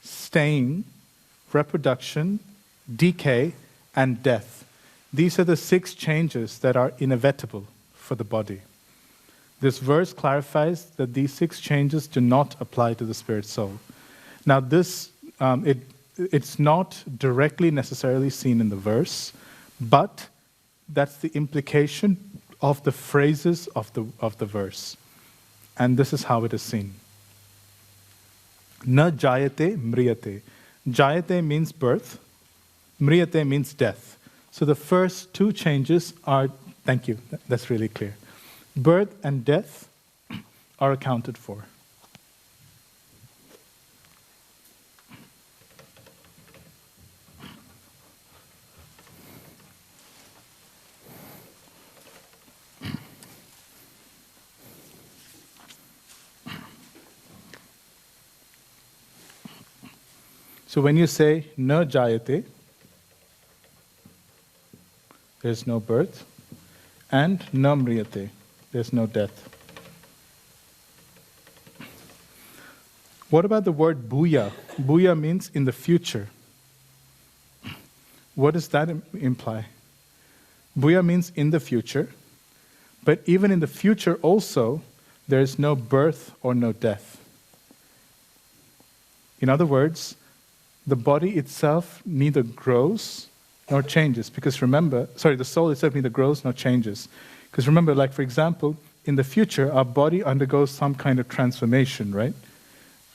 Speaker 1: staying, reproduction, decay, and death. These are the 6 changes that are inevitable for the body. This verse clarifies that these 6 changes do not apply to the spirit soul. Now this, it's not directly necessarily seen in the verse, but that's the implication of the phrases of the verse. And this is how it is seen. Na jayate mriyate. Jayate means birth. Mriyate means death. So the first 2 changes are, thank you, that's really clear. Birth and death are accounted for. So when you say na jayate, there's no birth, and na mriyate, there's no death. What about the word bhuya? Bhuya means in the future. What does that imply? Bhuya means in the future, but even in the future also, there is no birth or no death. In other words, the body itself neither grows nor changes. Because remember, the soul itself neither grows nor changes. Because remember, like for example, in the future, our body undergoes some kind of transformation, right?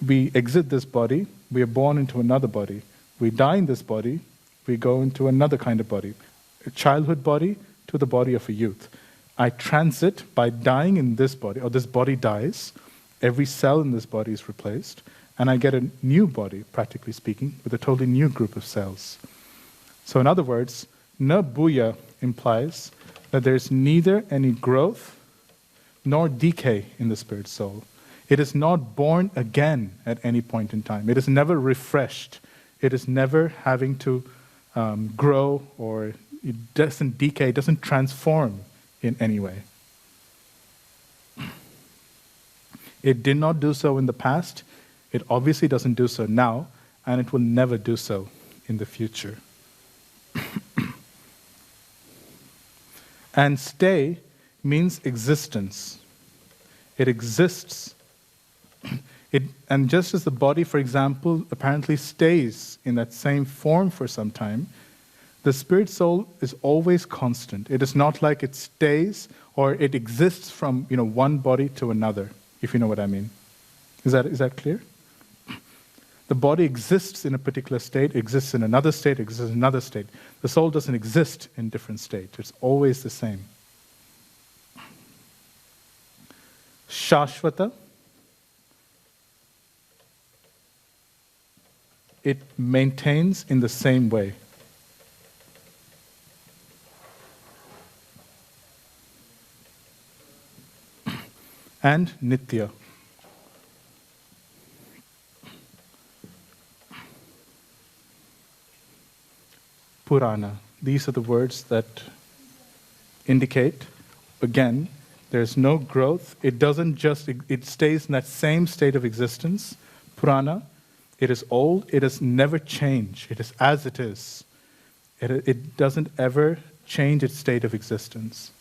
Speaker 1: We exit this body, we are born into another body. We die in this body, we go into another kind of body, a childhood body to the body of a youth. I transit by dying in this body, or this body dies, every cell in this body is replaced, and I get a new body, practically speaking, with a totally new group of cells. So in other words, na bhuya implies that there's neither any growth nor decay in the spirit soul. It is not born again at any point in time. It is never refreshed. It is never having to grow, or it doesn't decay, it doesn't transform in any way. It did not do so in the past. It obviously doesn't do so now, and it will never do so in the future. And stay means existence. It exists. And just as the body, for example, apparently stays in that same form for some time, the spirit soul is always constant. It is not like it stays or it exists from one body to another, if you know what I mean. Is that clear? The body exists in a particular state, exists in another state, exists in another state. The soul doesn't exist in different states. It's always the same. Shashvata. It maintains in the same way. And Nitya. Purana. These are the words that indicate, again, there's no growth. It doesn't just, it stays in that same state of existence. Purana. It is old. It has never changed. It is as it is. It doesn't ever change its state of existence.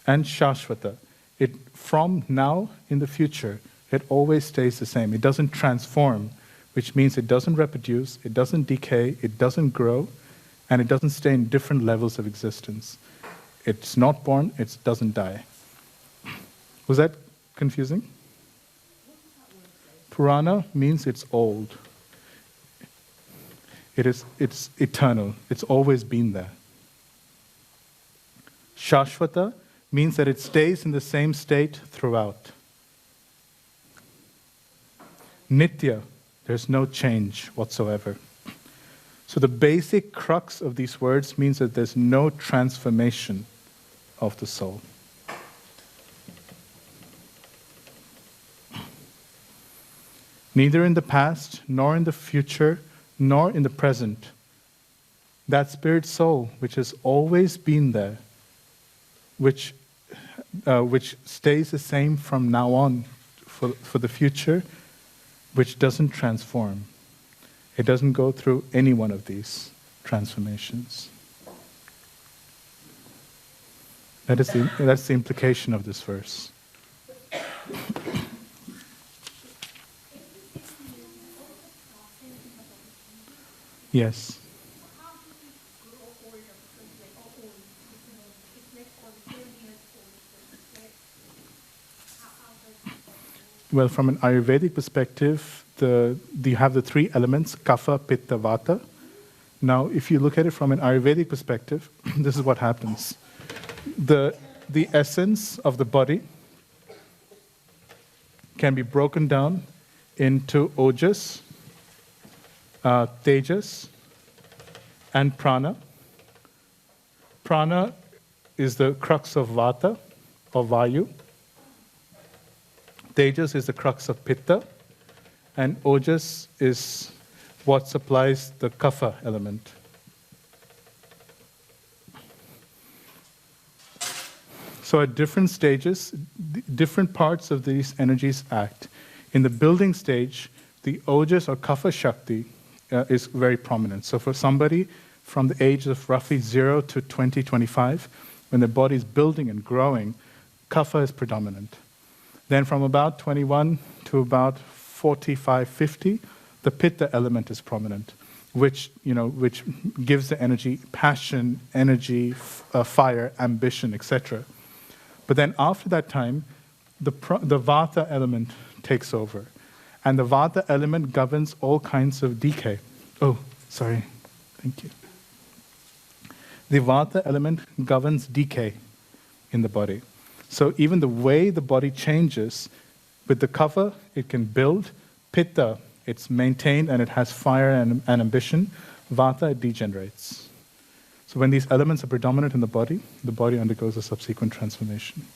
Speaker 1: And Shashvata. From now in the future, it always stays the same. It doesn't transform, which means it doesn't reproduce, it doesn't decay, it doesn't grow, and it doesn't stay in different levels of existence. It's not born, it doesn't die. Was that confusing? Purana means it's old. It's eternal. It's always been there. Shashvata means that it stays in the same state throughout. Nitya, there's no change whatsoever. So the basic crux of these words means that there's no transformation of the soul. Neither in the past, nor in the future, nor in the present. That spirit soul, which has always been there, which stays the same from now on for the future, which doesn't transform. It doesn't go through any one of these transformations. That's the implication of this verse. Yes.
Speaker 3: How do we grow older? Because like old, it's like for the 7 years old. Like, how does it?
Speaker 1: Well, from an Ayurvedic perspective, you have the 3 elements, kapha, pitta, vata. Now, if you look at it from an Ayurvedic perspective, this is what happens. The essence of the body can be broken down into ojas, tejas, and prana. Prana is the crux of vata, or vayu. Tejas is the crux of pitta, and ojas is what supplies the kapha element. So at different stages, different parts of these energies act. In the building stage, the ojas or kapha shakti is very prominent. So for somebody from the age of roughly 0 to 20, 25, when the body is building and growing, kapha is predominant. Then from about 21 to about 45, 50, the pitta element is prominent, which gives the energy, passion, energy, fire, ambition, etc. But then after that time, the vata element takes over. And the Vata element governs all kinds of decay. Oh, sorry. Thank you. The Vata element governs decay in the body. So even the way the body changes, with the Kapha, it can build. Pitta, it's maintained and it has fire and ambition. Vata, it degenerates. So when these elements are predominant in the body undergoes a subsequent transformation.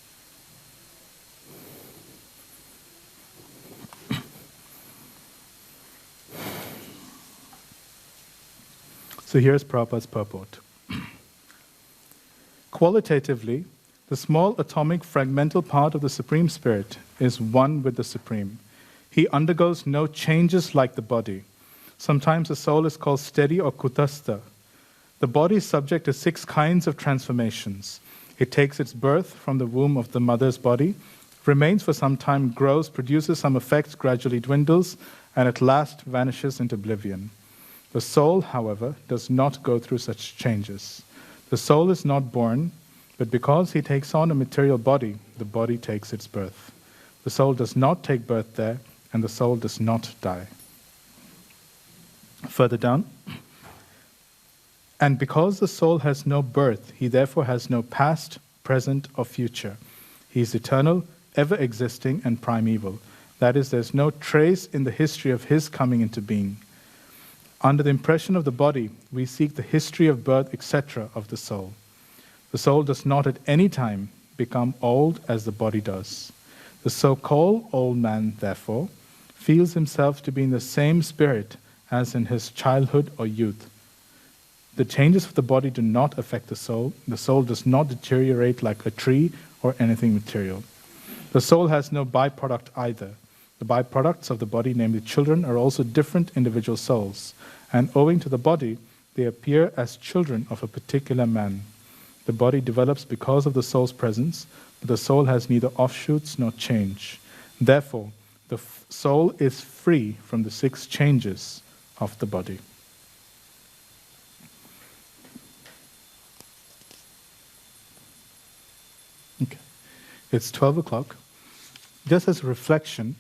Speaker 1: So here's Prabhupada's purport. Qualitatively, the small atomic fragmental part of the Supreme Spirit is one with the Supreme. He undergoes no changes like the body. Sometimes the soul is called steady or kutastha. The body is subject to 6 kinds of transformations. It takes its birth from the womb of the mother's body, remains for some time, grows, produces some effects, gradually dwindles, and at last vanishes into oblivion. The soul, however, does not go through such changes. The soul is not born, but because he takes on a material body, the body takes its birth. The soul does not take birth there, and the soul does not die. Further down, and because the soul has no birth, he therefore has no past, present, or future. He is eternal, ever existing, and primeval. That is, there's no trace in the history of his coming into being. Under the impression of the body, we seek the history of birth, etc. of the soul. The soul does not at any time become old as the body does. The so-called old man, therefore, feels himself to be in the same spirit as in his childhood or youth. The changes of the body do not affect the soul. The soul does not deteriorate like a tree or anything material. The soul has no byproduct either. The byproducts of the body, namely children, are also different individual souls, and owing to the body, they appear as children of a particular man. The body develops because of the soul's presence, but the soul has neither offshoots nor change. Therefore, the soul is free from the 6 changes of the body. Okay, it's 12 o'clock. Just as a reflection,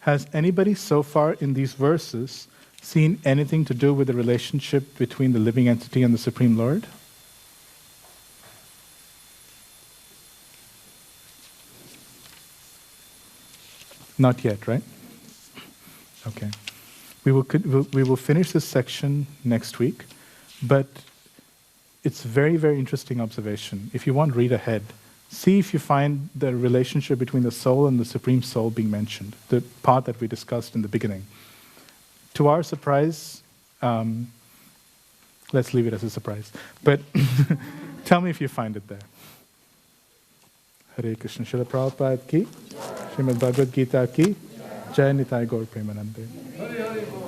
Speaker 1: has anybody so far in these verses seen anything to do with the relationship between the living entity and the Supreme Lord? Not yet, right? Okay. We will finish this section next week, but it's a very, very interesting observation. If you want, read ahead. See if you find the relationship between the soul and the Supreme Soul being mentioned, the part that we discussed in the beginning. To our surprise, let's leave it as a surprise, but tell me if you find it there. Hare Krishna. Srila Prabhupada ki, Srimad Bhagavad Gita ki, Jai Nitai Gaur Premanande.